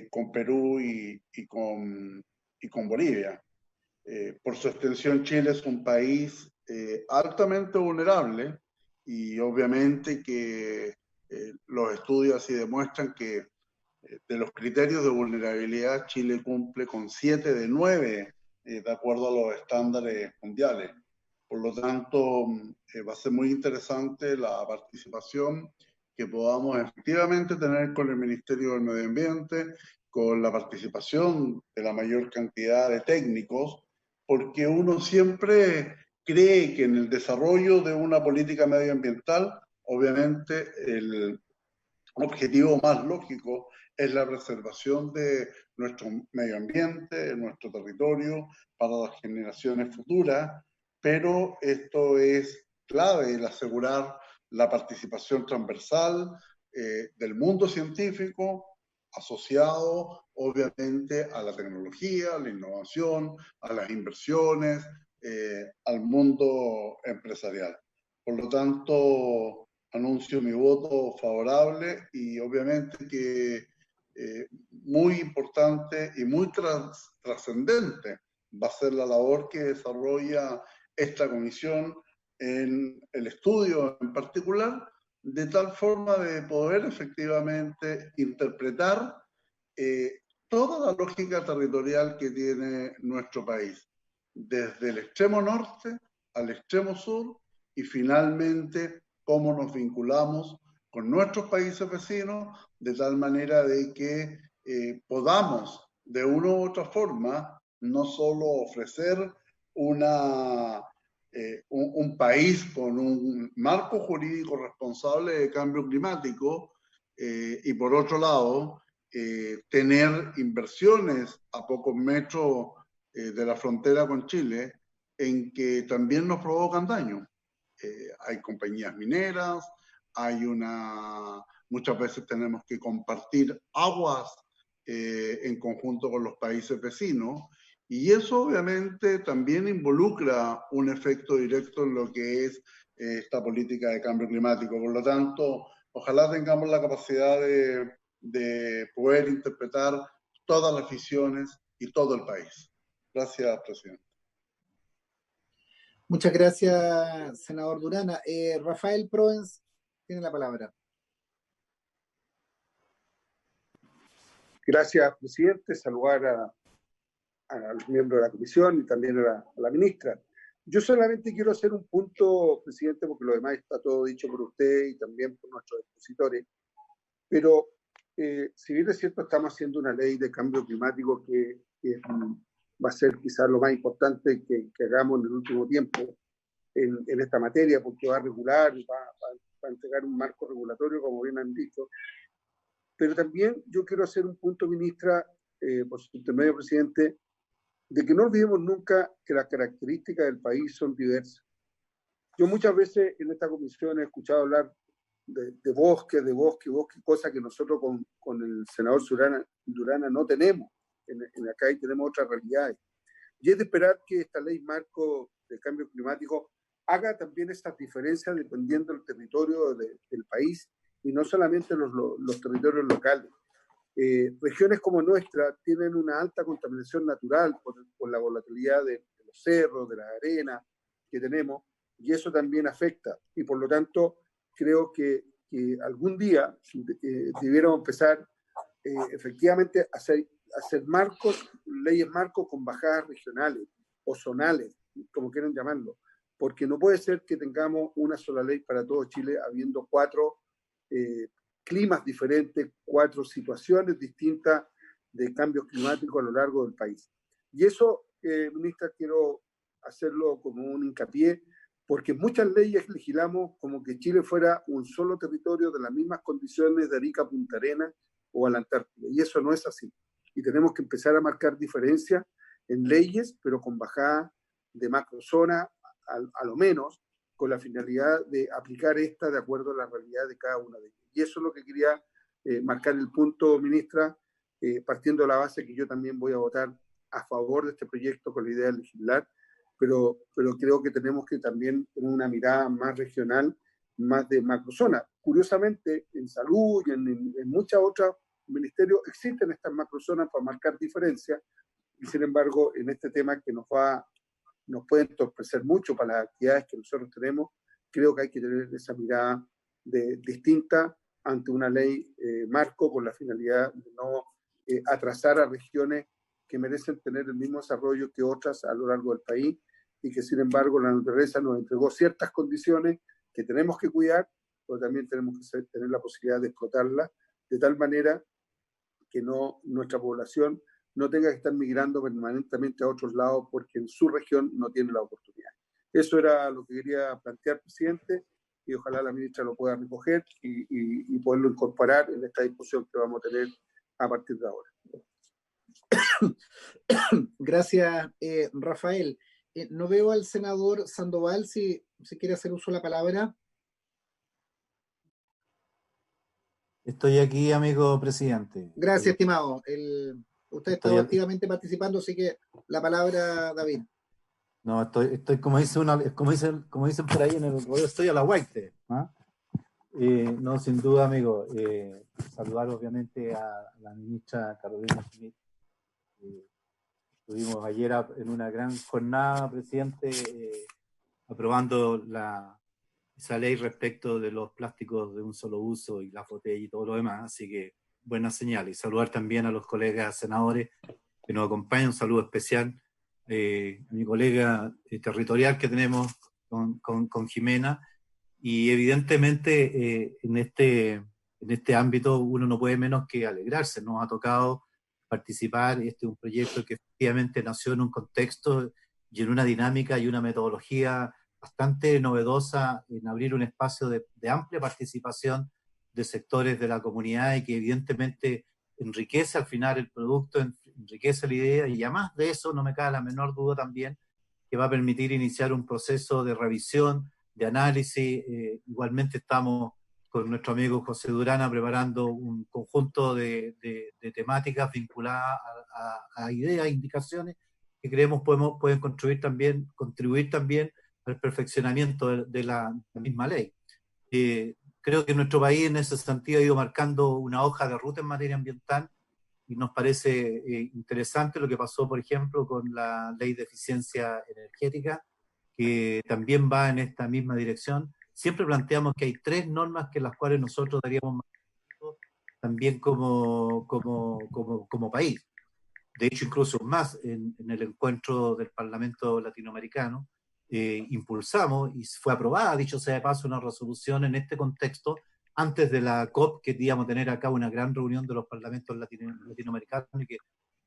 con Perú y con Bolivia. Por su extensión, Chile es un país altamente vulnerable, y obviamente que los estudios así demuestran que de los criterios de vulnerabilidad, Chile cumple con 7 de 9 de acuerdo a los estándares mundiales. Por lo tanto, va a ser muy interesante la participación que podamos efectivamente tener con el Ministerio del Medio Ambiente, con la participación de la mayor cantidad de técnicos, porque uno siempre cree que en el desarrollo de una política medioambiental, obviamente el objetivo más lógico es la preservación de nuestro medio ambiente, de nuestro territorio, para las generaciones futuras, pero esto es clave, el asegurar la participación transversal del mundo científico, asociado obviamente a la tecnología, a la innovación, a las inversiones, al mundo empresarial. Por lo tanto, anuncio mi voto favorable, y obviamente que muy importante y muy trascendente va a ser la labor que desarrolla esta comisión en el estudio en particular, de tal forma de poder efectivamente interpretar toda la lógica territorial que tiene nuestro país, desde el extremo norte al extremo sur, y finalmente cómo nos vinculamos con nuestros países vecinos, de tal manera de que podamos de una u otra forma, no solo ofrecer un país con un marco jurídico responsable de cambio climático y por otro lado, tener inversiones a pocos metros de la frontera con Chile en que también nos provocan daño. Hay compañías mineras, muchas veces tenemos que compartir aguas en conjunto con los países vecinos, y eso obviamente también involucra un efecto directo en lo que es esta política de cambio climático. Por lo tanto, ojalá tengamos la capacidad de poder interpretar todas las visiones y todo el país. Gracias, presidente. Muchas gracias, senador Durana. Rafael Proens tiene la palabra. Gracias, presidente. Saludar a los miembros de la comisión y también a la ministra. Yo solamente quiero hacer un punto, presidente, porque lo demás está todo dicho por usted y también por nuestros expositores. Pero si bien es cierto, estamos haciendo una ley de cambio climático que va a ser quizás lo más importante que hagamos en el último tiempo en esta materia, porque va a regular, va a entregar un marco regulatorio, como bien han dicho. Pero también yo quiero hacer un punto, ministra, por su intermedio, presidente, de que no olvidemos nunca que las características del país son diversas. Yo muchas veces en esta comisión he escuchado hablar de bosque, cosas que nosotros con el senador Durana no tenemos. Acá tenemos otras realidades. Y es de esperar que esta ley marco de cambio climático haga también estas diferencias dependiendo del territorio del país y no solamente los territorios locales. Regiones como nuestra tienen una alta contaminación natural por la volatilidad de los cerros, de las arenas que tenemos, y eso también afecta. Y por lo tanto, creo que algún día debiéramos empezar efectivamente a hacer marcos, leyes marcos con bajadas regionales o zonales, como quieran llamarlo, porque no puede ser que tengamos una sola ley para todo Chile, habiendo 4 climas diferentes, 4 situaciones distintas de cambios climáticos a lo largo del país. Y eso, ministra, quiero hacerlo como un hincapié, porque muchas leyes legislamos como que Chile fuera un solo territorio de las mismas condiciones de Arica a Punta Arenas o a la Antártida, y eso no es así. Y tenemos que empezar a marcar diferencias en leyes, pero con bajada de macrozona, a lo menos, con la finalidad de aplicar esta de acuerdo a la realidad de cada una de ellas. Y eso es lo que quería marcar el punto, ministra, partiendo de la base que yo también voy a votar a favor de este proyecto con la idea de legislar, pero creo que tenemos que también tener una mirada más regional, más de macrozona. Curiosamente, en salud y en muchas otras ministerios existen estas macrozonas para marcar diferencias, y sin embargo, en este tema que nos puede entorpecer mucho para las actividades que nosotros tenemos, creo que hay que tener esa mirada distinta ante una ley marco con la finalidad de no atrasar a regiones que merecen tener el mismo desarrollo que otras a lo largo del país, y que sin embargo la naturaleza nos entregó ciertas condiciones que tenemos que cuidar, pero también tenemos que tener la posibilidad de explotarlas de tal manera que nuestra población no tenga que estar migrando permanentemente a otros lados porque en su región no tiene la oportunidad. Eso era lo que quería plantear, presidente, y ojalá la ministra lo pueda recoger y poderlo incorporar en esta discusión que vamos a tener a partir de ahora. Gracias, Rafael. No veo al senador Sandoval, si quiere hacer uso de la palabra. Estoy aquí, amigo presidente. Gracias, estimado. Usted está activamente participando, así que la palabra, David. No, estoy como dicen por ahí en el rodeo, estoy a la guaite. ¿Ah? No, sin duda, amigo. Saludar obviamente a la ministra Carolina Schmidt. Estuvimos ayer en una gran jornada, presidente, aprobando esa ley respecto de los plásticos de un solo uso y las botellas y todo lo demás, así que buena señal. Y saludar también a los colegas senadores que nos acompañan, un saludo especial a mi colega territorial que tenemos con Jimena, y evidentemente en este ámbito uno no puede menos que alegrarse. Nos ha tocado participar. Este es un proyecto que efectivamente nació en un contexto y en una dinámica y una metodología bastante novedosa en abrir un espacio de amplia participación de sectores de la comunidad y que evidentemente enriquece al final el producto, enriquece la idea, y además de eso no me cabe la menor duda también que va a permitir iniciar un proceso de revisión, de análisis. Igualmente estamos con nuestro amigo José Durana preparando un conjunto de temáticas vinculadas a ideas, indicaciones que creemos pueden contribuir también al perfeccionamiento de la misma ley. Creo que nuestro país en ese sentido ha ido marcando una hoja de ruta en materia ambiental y nos parece interesante lo que pasó, por ejemplo, con la ley de eficiencia energética, que también va en esta misma dirección. Siempre planteamos que hay 3 normas que las cuales nosotros daríamos también como país. De hecho, incluso más, en el encuentro del Parlamento Latinoamericano, impulsamos y fue aprobada, dicho sea de paso, una resolución en este contexto, antes de la COP, que íbamos a tener acá una gran reunión de los parlamentos latinoamericanos, y que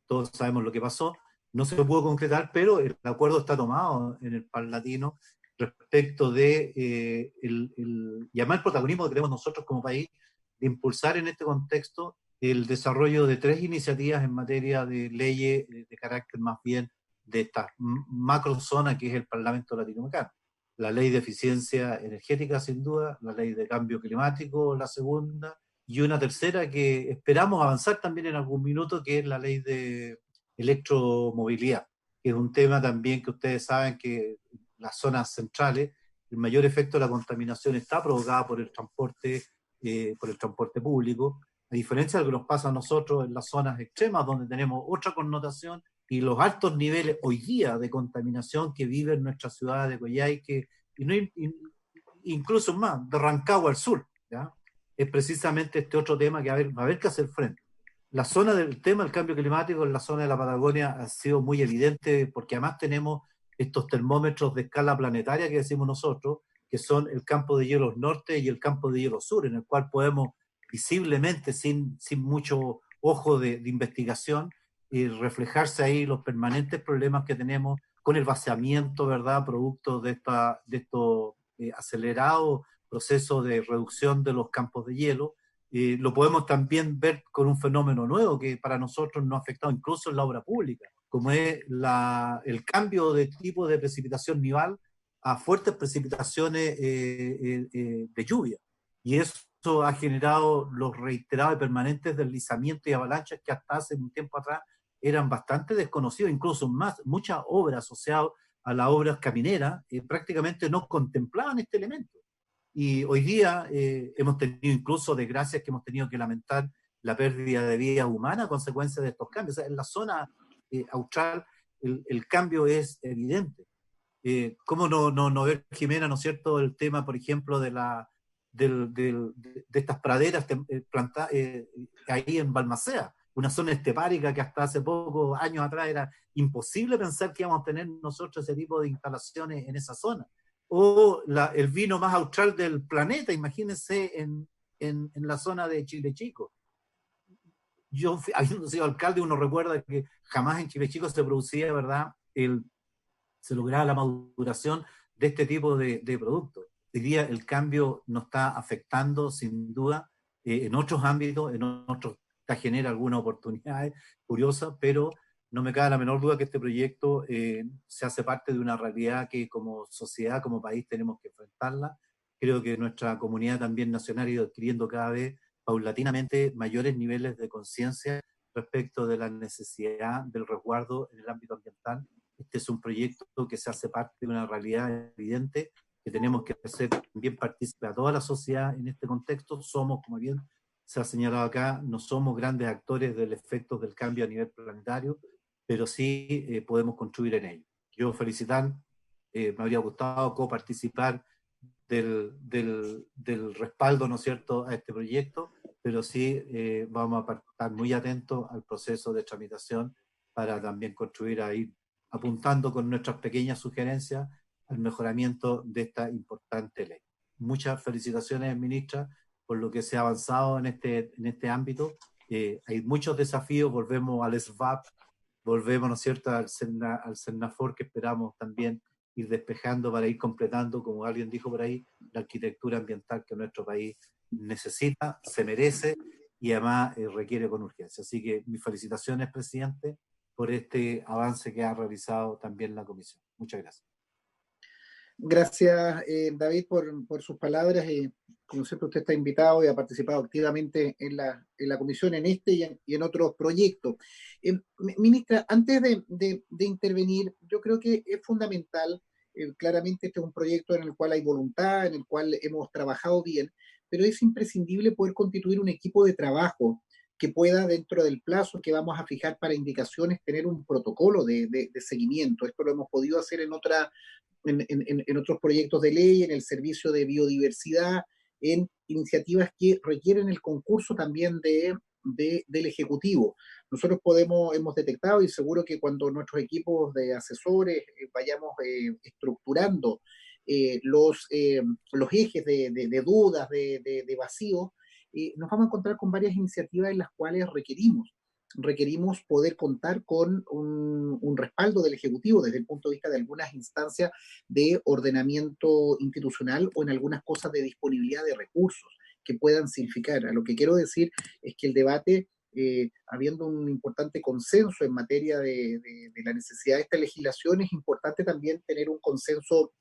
todos sabemos lo que pasó. No se pudo concretar, pero el acuerdo está tomado en el Parlatino respecto de y además el protagonismo que tenemos nosotros como país de impulsar en este contexto el desarrollo de 3 iniciativas en materia de leyes de carácter más bien de esta macrozona que es el Parlamento Latinoamericano. La ley de eficiencia energética, sin duda, la ley de cambio climático, la segunda, y una tercera que esperamos avanzar también en algún minuto, que es la ley de electromovilidad, que es un tema también que ustedes saben que las zonas centrales, el mayor efecto de la contaminación está provocada por el transporte público, a diferencia de lo que nos pasa a nosotros en las zonas extremas, donde tenemos otra connotación, y los altos niveles hoy día de contaminación que vive en nuestra ciudad de Coyhaique, incluso más, de Rancagua al sur, ¿ya? Es precisamente este otro tema que va a haber que hacer frente. La zona del tema del cambio climático en la zona de la Patagonia ha sido muy evidente, porque además tenemos estos termómetros de escala planetaria que decimos nosotros, que son el campo de hielo norte y el campo de hielo sur, en el cual podemos visiblemente, sin mucho ojo de investigación, reflejarse ahí los permanentes problemas que tenemos con el vaciamiento, ¿verdad?, producto de estos acelerados procesos de reducción de los campos de hielo. Lo podemos también ver con un fenómeno nuevo que para nosotros nos ha afectado incluso en la obra pública, como es el cambio de tipo de precipitación nival a fuertes precipitaciones de lluvia. Y eso ha generado los reiterados y permanentes deslizamientos y avalanchas que hasta hace un tiempo atrás eran bastante desconocidos, incluso muchas obras asociadas a las obras camineras prácticamente no contemplaban este elemento. Y hoy día hemos tenido incluso desgracias que hemos tenido que lamentar la pérdida de vidas humanas a consecuencia de estos cambios. O sea, en la zona austral el cambio es evidente. ¿Cómo no ver, Jimena, ¿no es cierto?, el tema, por ejemplo, de estas praderas plantadas ahí en Balmaceda, una zona estepárica que hasta hace pocos años atrás era imposible pensar que íbamos a tener nosotros ese tipo de instalaciones en esa zona. O el vino más austral del planeta, imagínense en la zona de Chile Chico. Yo, habiendo sido alcalde, uno recuerda que jamás en Chile Chico se producía, ¿verdad?, se lograba la maduración de este tipo de productos. Hoy día el cambio nos está afectando sin duda en otros ámbitos, genera algunas oportunidades curiosas, pero no me cabe la menor duda que este proyecto se hace parte de una realidad que como sociedad, como país tenemos que enfrentarla. Creo que nuestra comunidad también nacional ha ido adquiriendo cada vez paulatinamente mayores niveles de conciencia respecto de la necesidad del resguardo en el ámbito ambiental. Este es un proyecto que se hace parte de una realidad evidente que tenemos que hacer también partícipe a toda la sociedad en este contexto. Somos, como bien se ha señalado acá, no somos grandes actores del efecto del cambio a nivel planetario, pero sí podemos contribuir en ello. Yo me habría gustado coparticipar del respaldo, ¿no es cierto?, a este proyecto, pero sí vamos a estar muy atentos al proceso de tramitación para también contribuir a ir apuntando con nuestras pequeñas sugerencias al mejoramiento de esta importante ley. Muchas felicitaciones, ministra, por lo que se ha avanzado en este ámbito, hay muchos desafíos, volvemos al SVAP, volvemos, ¿no es cierto?, al CERNAFOR, que esperamos también ir despejando para ir completando, como alguien dijo por ahí, la arquitectura ambiental que nuestro país necesita, se merece y además requiere con urgencia. Así que mis felicitaciones, presidente, por este avance que ha realizado también la comisión. Muchas gracias. Gracias, David, por sus palabras. Como siempre, usted está invitado y ha participado activamente en la comisión, en este y en otros proyectos. Ministra, antes de intervenir, yo creo que es fundamental, claramente este es un proyecto en el cual hay voluntad, en el cual hemos trabajado bien, pero es imprescindible poder constituir un equipo de trabajo que pueda, dentro del plazo que vamos a fijar para indicaciones, tener un protocolo de seguimiento. Esto lo hemos podido hacer en otros proyectos de ley, en el servicio de biodiversidad, en iniciativas que requieren el concurso también del Ejecutivo. Nosotros hemos detectado, y seguro que cuando nuestros equipos de asesores vayamos estructurando los ejes de dudas, de vacíos, nos vamos a encontrar con varias iniciativas en las cuales requerimos poder contar con un respaldo del Ejecutivo desde el punto de vista de algunas instancias de ordenamiento institucional o en algunas cosas de disponibilidad de recursos que puedan significar. A lo que quiero decir es que el debate, habiendo un importante consenso en materia de la necesidad de esta legislación, es importante también tener un consenso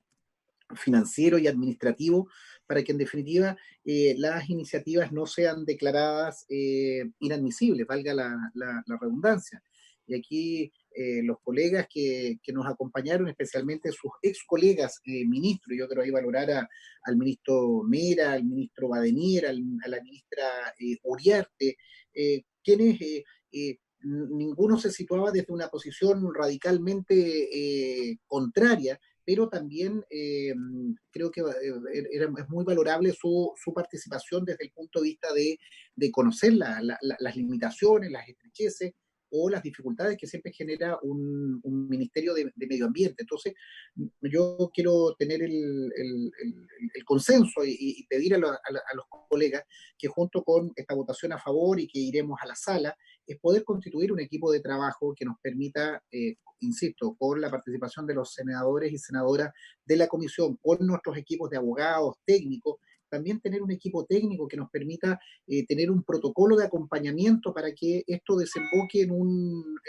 financiero y administrativo para que en definitiva las iniciativas no sean declaradas inadmisibles, valga la redundancia. Y aquí los colegas que nos acompañaron, especialmente sus ex colegas ministros, yo quiero ahí valorar al ministro Mera, al ministro Badenier, a la ministra Uriarte, quienes ninguno se situaba desde una posición radicalmente contraria, pero también creo que es muy valorable su participación desde el punto de vista de conocer las limitaciones, las estrecheces o las dificultades que siempre genera un Ministerio de Medio Ambiente. Entonces, yo quiero tener el consenso y pedir a los colegas que junto con esta votación a favor y que iremos a la sala, es poder constituir un equipo de trabajo que nos permita, insisto, con la participación de los senadores y senadoras de la comisión, con nuestros equipos de abogados, técnicos, también tener un equipo técnico que nos permita tener un protocolo de acompañamiento para que esto desemboque en un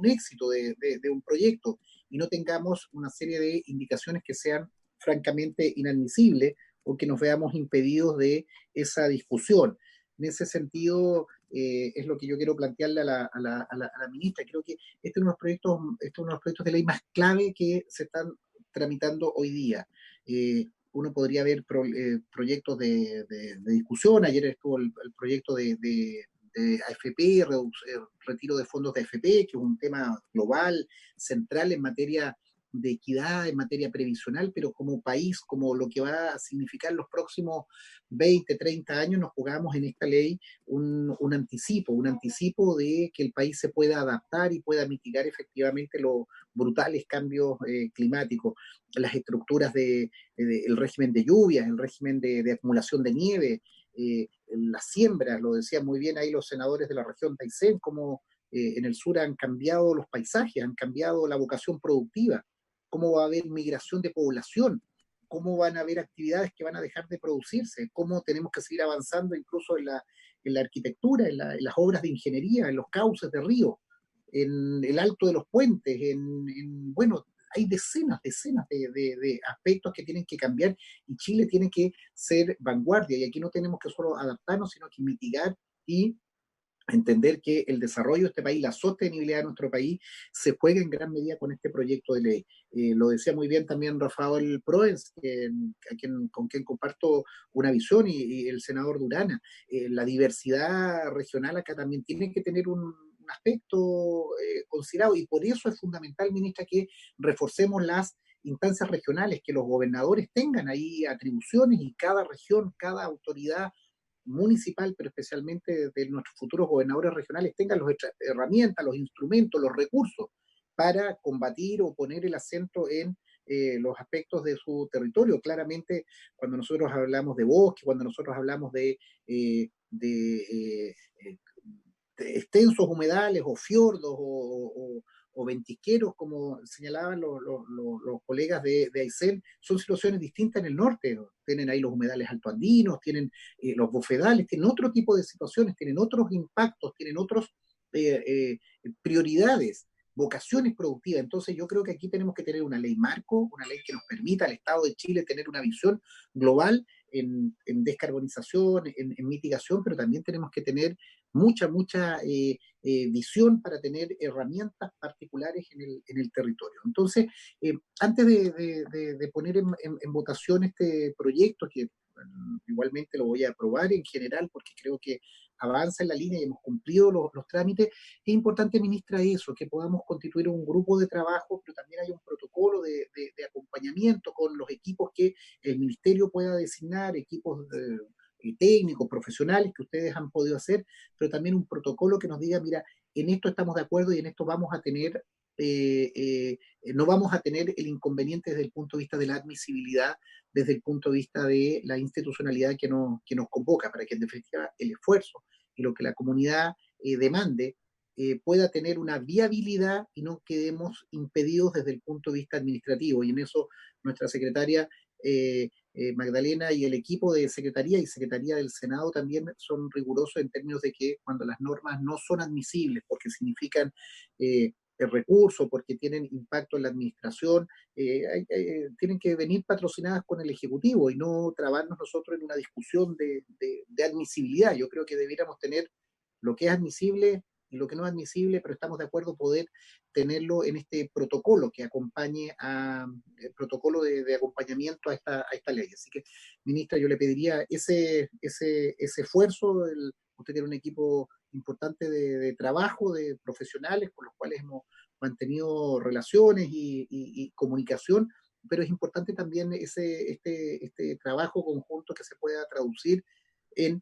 éxito de un proyecto y no tengamos una serie de indicaciones que sean francamente inadmisibles o que nos veamos impedidos de esa discusión. En ese sentido, es lo que yo quiero plantearle a la ministra. Creo que este es uno de los proyectos de ley más clave que se están tramitando hoy día. Uno podría ver proyectos de discusión. Ayer estuvo el proyecto de AFP, retiro de fondos de AFP, que es un tema global, central en materia de equidad, en materia previsional, pero como país, como lo que va a significar los próximos 20, 30 años, nos jugamos en esta ley un anticipo de que el país se pueda adaptar y pueda mitigar efectivamente los brutales cambios climáticos, las estructuras el régimen de lluvias, el régimen de acumulación de nieve, las siembras, lo decían muy bien ahí los senadores de la región de Aysén, como en el sur han cambiado los paisajes, han cambiado la vocación productiva, cómo va a haber migración de población, cómo van a haber actividades que van a dejar de producirse, cómo tenemos que seguir avanzando incluso en la arquitectura, en las obras de ingeniería, en los cauces de río, en el alto de los puentes, bueno, hay decenas de aspectos que tienen que cambiar y Chile tiene que ser vanguardia y aquí no tenemos que solo adaptarnos, sino que mitigar y entender que el desarrollo de este país, la sostenibilidad de nuestro país, se juega en gran medida con este proyecto de ley. Lo decía muy bien también Rafael Proens, con quien comparto una visión, y el senador Durana. La diversidad regional acá también tiene que tener un aspecto considerado, y por eso es fundamental, ministra, que reforcemos las instancias regionales, que los gobernadores tengan ahí atribuciones y cada región, cada autoridad municipal, pero especialmente de nuestros futuros gobernadores regionales, tengan las herramientas, los instrumentos, los recursos para combatir o poner el acento en los aspectos de su territorio. Claramente, cuando nosotros hablamos de bosque, cuando nosotros hablamos de extensos humedales o fiordos o ventisqueros, como señalaban los colegas de Aysén, son situaciones distintas en el norte. Tienen ahí los humedales altoandinos, tienen los bofedales, tienen otro tipo de situaciones, tienen otros impactos, tienen otros prioridades, vocaciones productivas. Entonces yo creo que aquí tenemos que tener una ley marco, una ley que nos permita al Estado de Chile tener una visión global en descarbonización, en mitigación, pero también tenemos que tener mucha visión para tener herramientas particulares en el territorio. Entonces, antes de poner en votación este proyecto, que igualmente lo voy a aprobar en general porque creo que avanza en la línea y hemos cumplido los trámites, es importante, ministra, eso, que podamos constituir un grupo de trabajo, pero también hay un protocolo de acompañamiento con los equipos que el ministerio pueda designar, equipos técnicos, profesionales que ustedes han podido hacer, pero también un protocolo que nos diga, mira, en esto estamos de acuerdo y en esto vamos a tener, no vamos a tener el inconveniente desde el punto de vista de la admisibilidad, desde el punto de vista de la institucionalidad que nos convoca, para que en definitiva el esfuerzo y lo que la comunidad demande pueda tener una viabilidad y no quedemos impedidos desde el punto de vista administrativo. Y en eso nuestra secretaria Magdalena y el equipo de Secretaría y Secretaría del Senado también son rigurosos en términos de que cuando las normas no son admisibles porque significan el recurso, porque tienen impacto en la administración, tienen que venir patrocinadas con el Ejecutivo y no trabarnos nosotros en una discusión de admisibilidad. Yo creo que debiéramos tener lo que es admisible y lo que no es admisible, pero estamos de acuerdo poder tenerlo en este protocolo que acompañe el protocolo de acompañamiento a esta ley. Así que, ministra, yo le pediría ese esfuerzo. Usted tiene un equipo importante de trabajo, de profesionales con los cuales hemos mantenido relaciones y comunicación, pero es importante también este trabajo conjunto que se pueda traducir en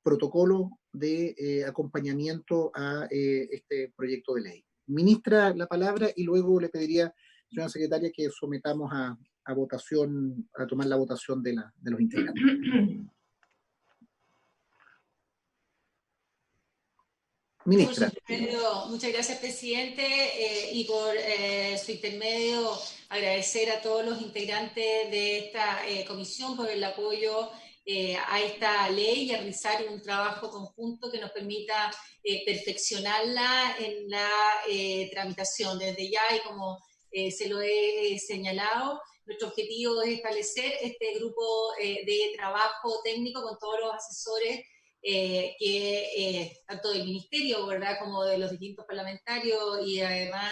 protocolo de acompañamiento a este proyecto de ley. Ministra, la palabra y luego le pediría, señora secretaria, que sometamos a votación, a tomar la votación de los integrantes. Ministra. Muchas gracias, presidente, y por su intermedio agradecer a todos los integrantes de esta comisión por el apoyo a esta ley y a realizar un trabajo conjunto que nos permita perfeccionarla en la tramitación. Desde ya, y como se lo he señalado, nuestro objetivo es establecer este grupo de trabajo técnico con todos los asesores tanto del ministerio, ¿verdad?, como de los distintos parlamentarios y además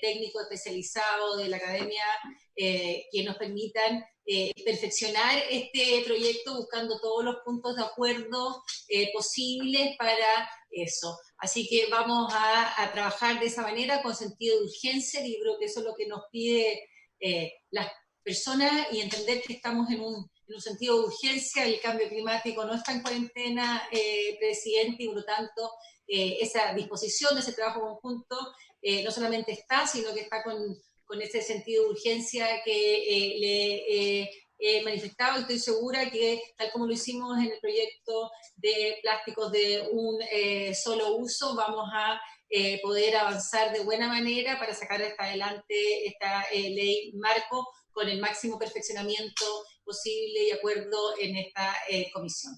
técnicos especializados de la academia que nos permitan perfeccionar este proyecto buscando todos los puntos de acuerdo posibles para eso. Así que vamos a trabajar de esa manera con sentido de urgencia, y creo que eso es lo que nos pide las personas, y entender que estamos en un sentido de urgencia. El cambio climático no está en cuarentena, presidente, y por lo tanto esa disposición de ese trabajo conjunto no solamente está, sino que está con ese sentido de urgencia que le he manifestado, y estoy segura que tal como lo hicimos en el proyecto de plásticos de un solo uso, vamos a poder avanzar de buena manera para sacar hasta adelante esta ley marco con el máximo perfeccionamiento posible y acuerdo en esta comisión.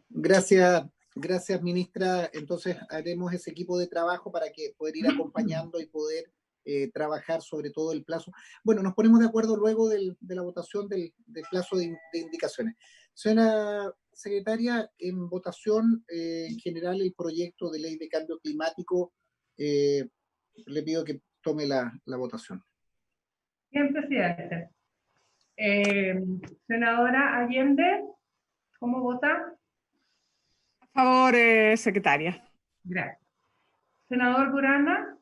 Gracias, ministra. Entonces haremos ese equipo de trabajo para que poder ir acompañando y poder trabajar sobre todo el plazo. Bueno, nos ponemos de acuerdo luego de la votación del plazo de indicaciones. Señora secretaria, en votación en general el proyecto de ley de cambio climático, le pido que tome la votación. Bien, presidente. Senadora Allende, ¿cómo vota? A favor, secretaria. Gracias. Senador Durana.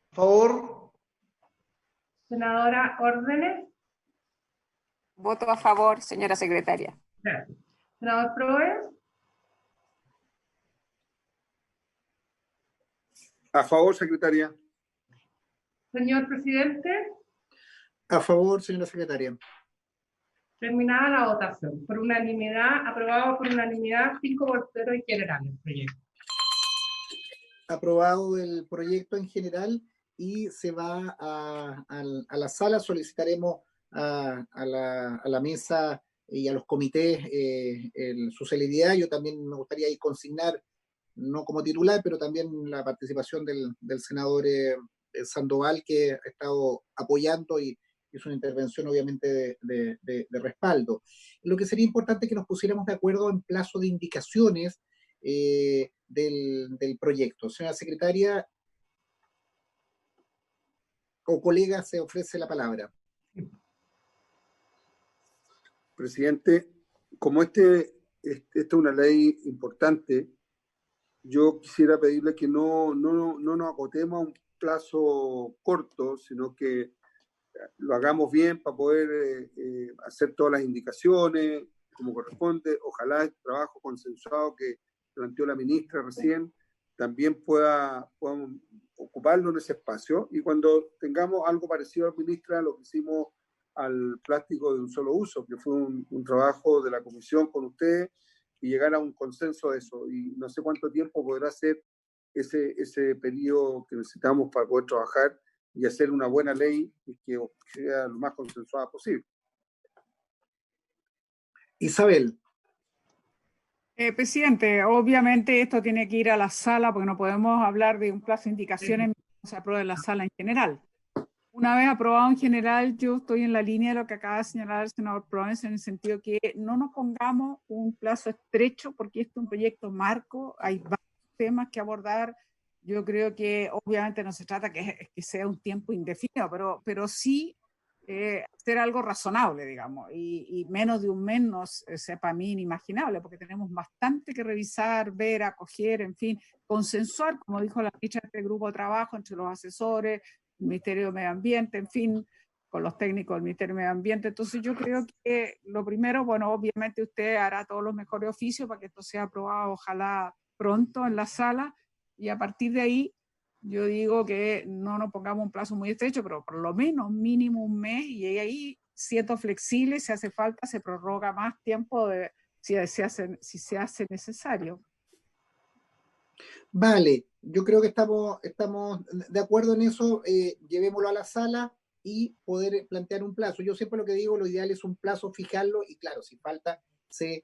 A favor. Senadora Órdenes. Voto a favor, señora secretaria. Gracias. Senador Proes. A favor, secretaria. Señor presidente. A favor, señora secretaria. Terminada la votación. Por unanimidad, aprobado por unanimidad, 5 por 0 en general el proyecto. Aprobado el proyecto en general y se va a la sala. Solicitaremos a la mesa y a los comités su celeridad. Yo también me gustaría ahí consignar, no como titular, pero también la participación del senador Sandoval, que ha estado apoyando y hizo una intervención obviamente de respaldo. Lo que sería importante es que nos pusiéramos de acuerdo en plazo de indicaciones del proyecto. Señora secretaria o colega, se ofrece la palabra. Presidente, como esta es una ley importante, yo quisiera pedirle que no nos acotemos a un plazo corto, sino que lo hagamos bien para poder hacer todas las indicaciones como corresponde. Ojalá el trabajo consensuado que planteó la ministra recién también podamos ocuparlo en ese espacio, y cuando tengamos algo parecido a la ministra, lo que hicimos al plástico de un solo uso, que fue un trabajo de la comisión con ustedes, y llegar a un consenso de eso, y no sé cuánto tiempo podrá ser ese periodo que necesitamos para poder trabajar y hacer una buena ley y que sea lo más consensuada posible. Isabel. Presidente, obviamente esto tiene que ir a la sala porque no podemos hablar de un plazo de indicaciones que se apruebe en la sala en general. Una vez aprobado en general, yo estoy en la línea de lo que acaba de señalar el senador Provence, en el sentido que no nos pongamos un plazo estrecho, porque esto es un proyecto marco, hay varios temas que abordar. Yo creo que obviamente no se trata que sea un tiempo indefinido, pero sí hacer algo razonable, digamos, y menos de un mes no sea para mí inimaginable, porque tenemos bastante que revisar, ver, acoger, en fin, consensuar, como dijo la ficha de este grupo de trabajo entre los asesores, el Ministerio de Medio Ambiente, en fin, con los técnicos del Ministerio de Medio Ambiente. Entonces yo creo que lo primero, bueno, obviamente usted hará todos los mejores oficios para que esto sea aprobado, ojalá pronto en la sala, y a partir de ahí yo digo que no nos pongamos un plazo muy estrecho, pero por lo menos mínimo un mes, y ahí siento flexible, si hace falta se prorroga más tiempo si se hace necesario. Vale, yo creo que estamos de acuerdo en eso. Llevémoslo a la sala y poder plantear un plazo. Yo siempre lo que digo, lo ideal es un plazo, fijarlo, y claro, si falta se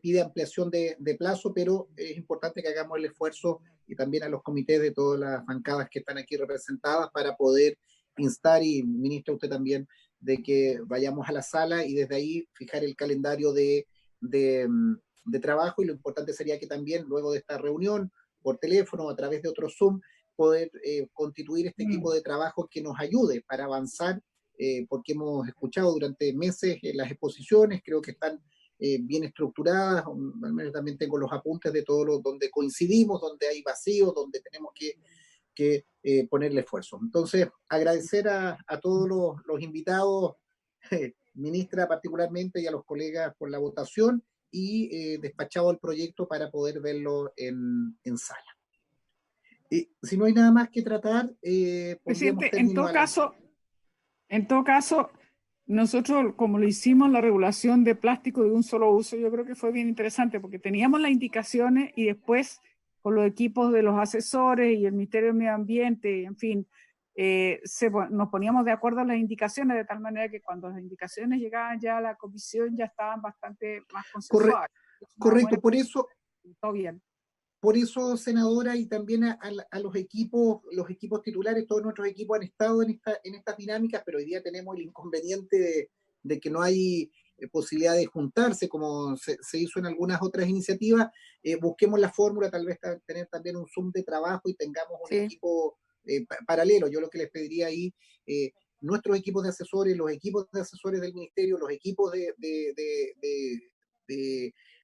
pide ampliación de plazo, pero es importante que hagamos el esfuerzo, y también a los comités de todas las bancadas que están aquí representadas, para poder instar, y ministra usted también, de que vayamos a la sala y desde ahí fijar el calendario de trabajo. Y lo importante sería que también luego de esta reunión por teléfono o a través de otro Zoom, poder constituir este equipo de trabajo que nos ayude para avanzar, porque hemos escuchado durante meses las exposiciones, creo que están bien estructuradas, al menos también tengo los apuntes de todo donde coincidimos, donde hay vacíos, donde tenemos que ponerle esfuerzo. Entonces, agradecer a todos los invitados, ministra particularmente, y a los colegas por la votación, y despachado el proyecto para poder verlo en sala. Si no hay nada más que tratar, presidente, en todo caso, nosotros, como lo hicimos la regulación de plástico de un solo uso, yo creo que fue bien interesante, porque teníamos las indicaciones y después con los equipos de los asesores y el Ministerio de Medio Ambiente, en fin, nos poníamos de acuerdo en las indicaciones, de tal manera que cuando las indicaciones llegaban ya a la comisión ya estaban bastante más consensuadas. Correcto, por eso. Todo bien. Por eso, senadora, y también a los equipos titulares, todos nuestros equipos han estado en estas dinámicas, pero hoy día tenemos el inconveniente de que no hay posibilidad de juntarse, como se hizo en algunas otras iniciativas. Busquemos la fórmula, tal vez tener también un Zoom de trabajo y tengamos un equipo paralelo. Yo lo que les pediría ahí, nuestros equipos de asesores, los equipos de asesores del ministerio, los equipos de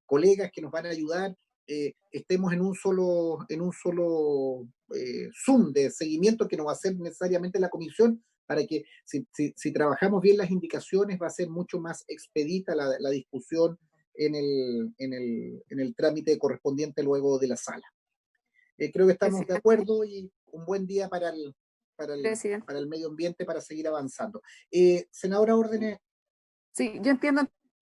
colegas que nos van a ayudar, estemos en un solo Zoom de seguimiento que no va a ser necesariamente la comisión, para que si trabajamos bien las indicaciones, va a ser mucho más expedita la discusión en el trámite correspondiente luego de la sala. Creo que estamos de acuerdo, y un buen día para para el medio ambiente, para seguir avanzando. Senadora Órdenes. Sí, yo entiendo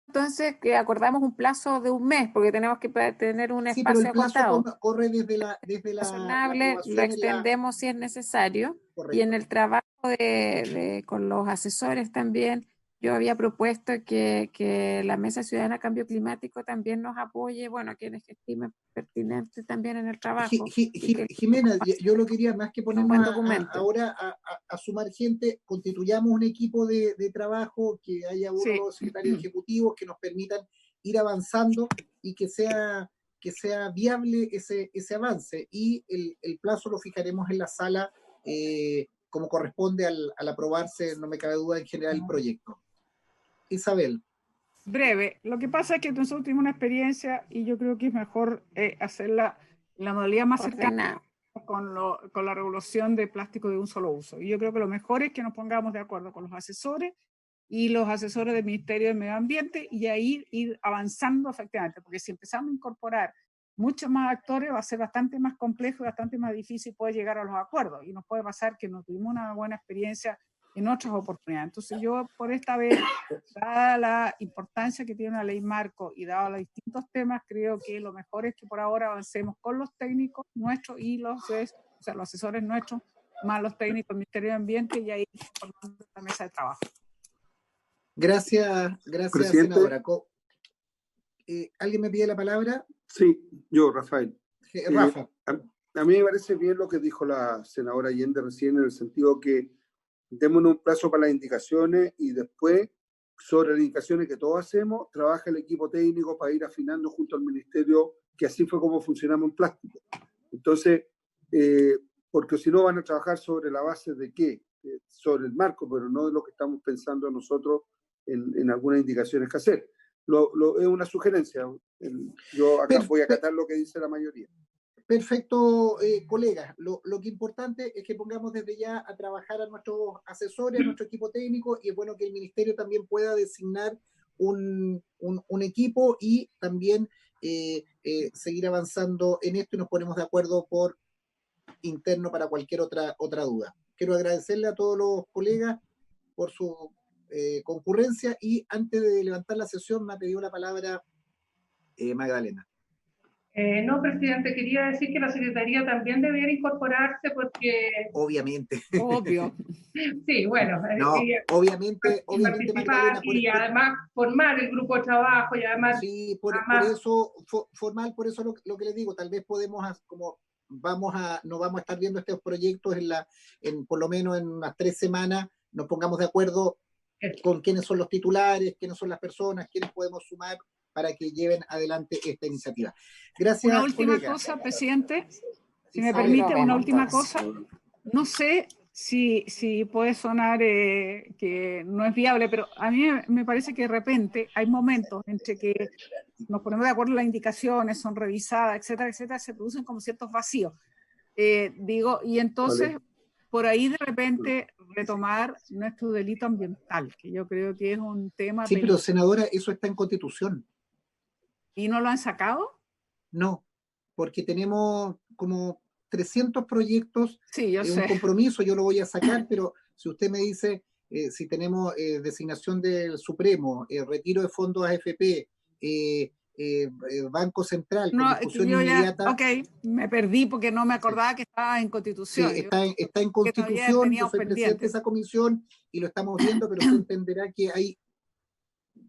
entonces que acordamos un plazo de un mes, porque tenemos que tener un espacio pero el plazo acotado. corre desde la razonable, lo extendemos si es necesario. Correcto. Y en el trabajo con los asesores también, yo había propuesto que la Mesa Ciudadana Cambio Climático también nos apoye, bueno, quienes estimen pertinente también en el trabajo. Jimena, yo lo quería más que ponernos ahora a sumar gente, constituyamos un equipo de trabajo, que haya uno o dos secretarios ejecutivos que nos permitan ir avanzando y que sea viable ese avance, y el plazo lo fijaremos en la sala como corresponde al aprobarse, no me cabe duda, en general el proyecto. Isabel. Breve. Lo que pasa es que nosotros tuvimos una experiencia y yo creo que es mejor hacerla en la modalidad más cercana con la regulación de plástico de un solo uso. Y yo creo que lo mejor es que nos pongamos de acuerdo con los asesores y los asesores del Ministerio del Medio Ambiente y ahí ir avanzando efectivamente, porque si empezamos a incorporar muchos más actores va a ser bastante más complejo y bastante más difícil poder llegar a los acuerdos, y nos puede pasar que no tuvimos una buena experiencia en otras oportunidades. Entonces yo por esta vez, dada la importancia que tiene una ley marco y dado los distintos temas, creo que lo mejor es que por ahora avancemos con los técnicos nuestros y los asesores nuestros, más los técnicos del Ministerio de Ambiente, y ahí formando la mesa de trabajo. Gracias, senadora. ¿Alguien me pide la palabra? Sí, yo, Rafael. Rafa. A mí me parece bien lo que dijo la senadora Allende recién, en el sentido que démonos un plazo para las indicaciones y después, sobre las indicaciones que todos hacemos, trabaja el equipo técnico para ir afinando junto al ministerio, que así fue como funcionamos en plástico. Entonces, porque si no van a trabajar sobre la base de qué, sobre el marco, pero no de lo que estamos pensando nosotros en algunas indicaciones que hacer. Es una sugerencia. Yo acá voy a acatar lo que dice la mayoría. Perfecto, colegas. Lo que es importante es que pongamos desde ya a trabajar a nuestros asesores, a nuestro equipo técnico, y es bueno que el ministerio también pueda designar un equipo y también seguir avanzando en esto, y nos ponemos de acuerdo por interno para cualquier otra duda. Quiero agradecerle a todos los colegas por su concurrencia, y antes de levantar la sesión me ha pedido la palabra Magdalena. No, presidente, quería decir que la Secretaría también debería incorporarse porque... Obviamente. Obvio. Sí, bueno. No, obviamente Magdalena, y además formar el grupo de trabajo y además... Sí, por eso, formal, por eso lo que les digo, tal vez podemos, como no vamos a estar viendo estos proyectos por lo menos en unas 3 semanas, nos pongamos de acuerdo con quiénes son los titulares, quiénes son las personas, quiénes podemos sumar para que lleven adelante esta iniciativa. Gracias. Una última cosa, presidente, si me permite, una última cosa. No sé si puede sonar que no es viable, pero a mí me parece que de repente hay momentos entre que nos ponemos de acuerdo en las indicaciones, son revisadas, etcétera, etcétera, se producen como ciertos vacíos. Y entonces, por ahí de repente retomar nuestro delito ambiental, que yo creo que es un tema... Sí, pero senadora, eso está en Constitución. ¿Y no lo han sacado? No, porque tenemos como 300 proyectos, sí, yo sé. Un compromiso, yo lo voy a sacar, pero si usted me dice, si tenemos designación del Supremo, retiro de fondos AFP, Banco Central, con discusión inmediata... Ok, me perdí porque no me acordaba que estaba en Constitución. Sí, está en Constitución, yo soy presidente de esa comisión y lo estamos viendo, pero se entenderá que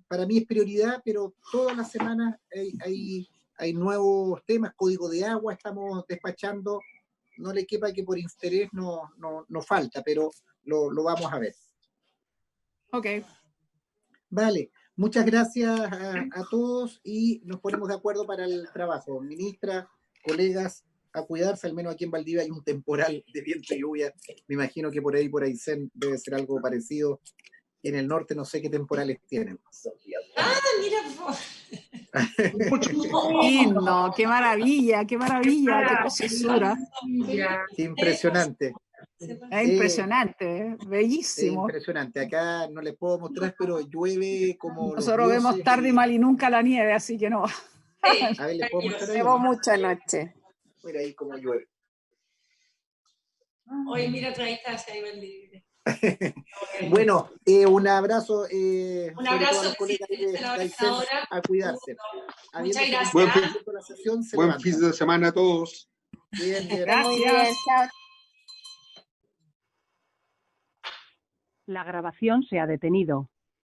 para mí es prioridad, pero todas las semanas hay nuevos temas, código de agua estamos despachando, no le quepa que por interés no falta, pero lo vamos a ver. Ok. Vale, muchas gracias a todos y nos ponemos de acuerdo para el trabajo. Ministra, colegas, a cuidarse, al menos aquí en Valdivia hay un temporal de viento y lluvia, me imagino que por Aysén debe ser algo parecido. En el norte no sé qué temporales tienen. No, qué maravilla, qué preciosura. Qué impresionante. Es impresionante, bellísimo. Es impresionante. Acá no les puedo mostrar, pero llueve como nosotros vemos tarde y mal y nunca la nieve, así que no. A ver, les puedo mostrar ahí. Llevo mucha noche. Mira ahí cómo llueve. Hoy mira, otra vez está ahí libre. Bueno, un abrazo. Un abrazo, a cuidarse. Muchas gracias. Buen fin de semana a todos. Bien, bien. Gracias. La grabación se ha detenido.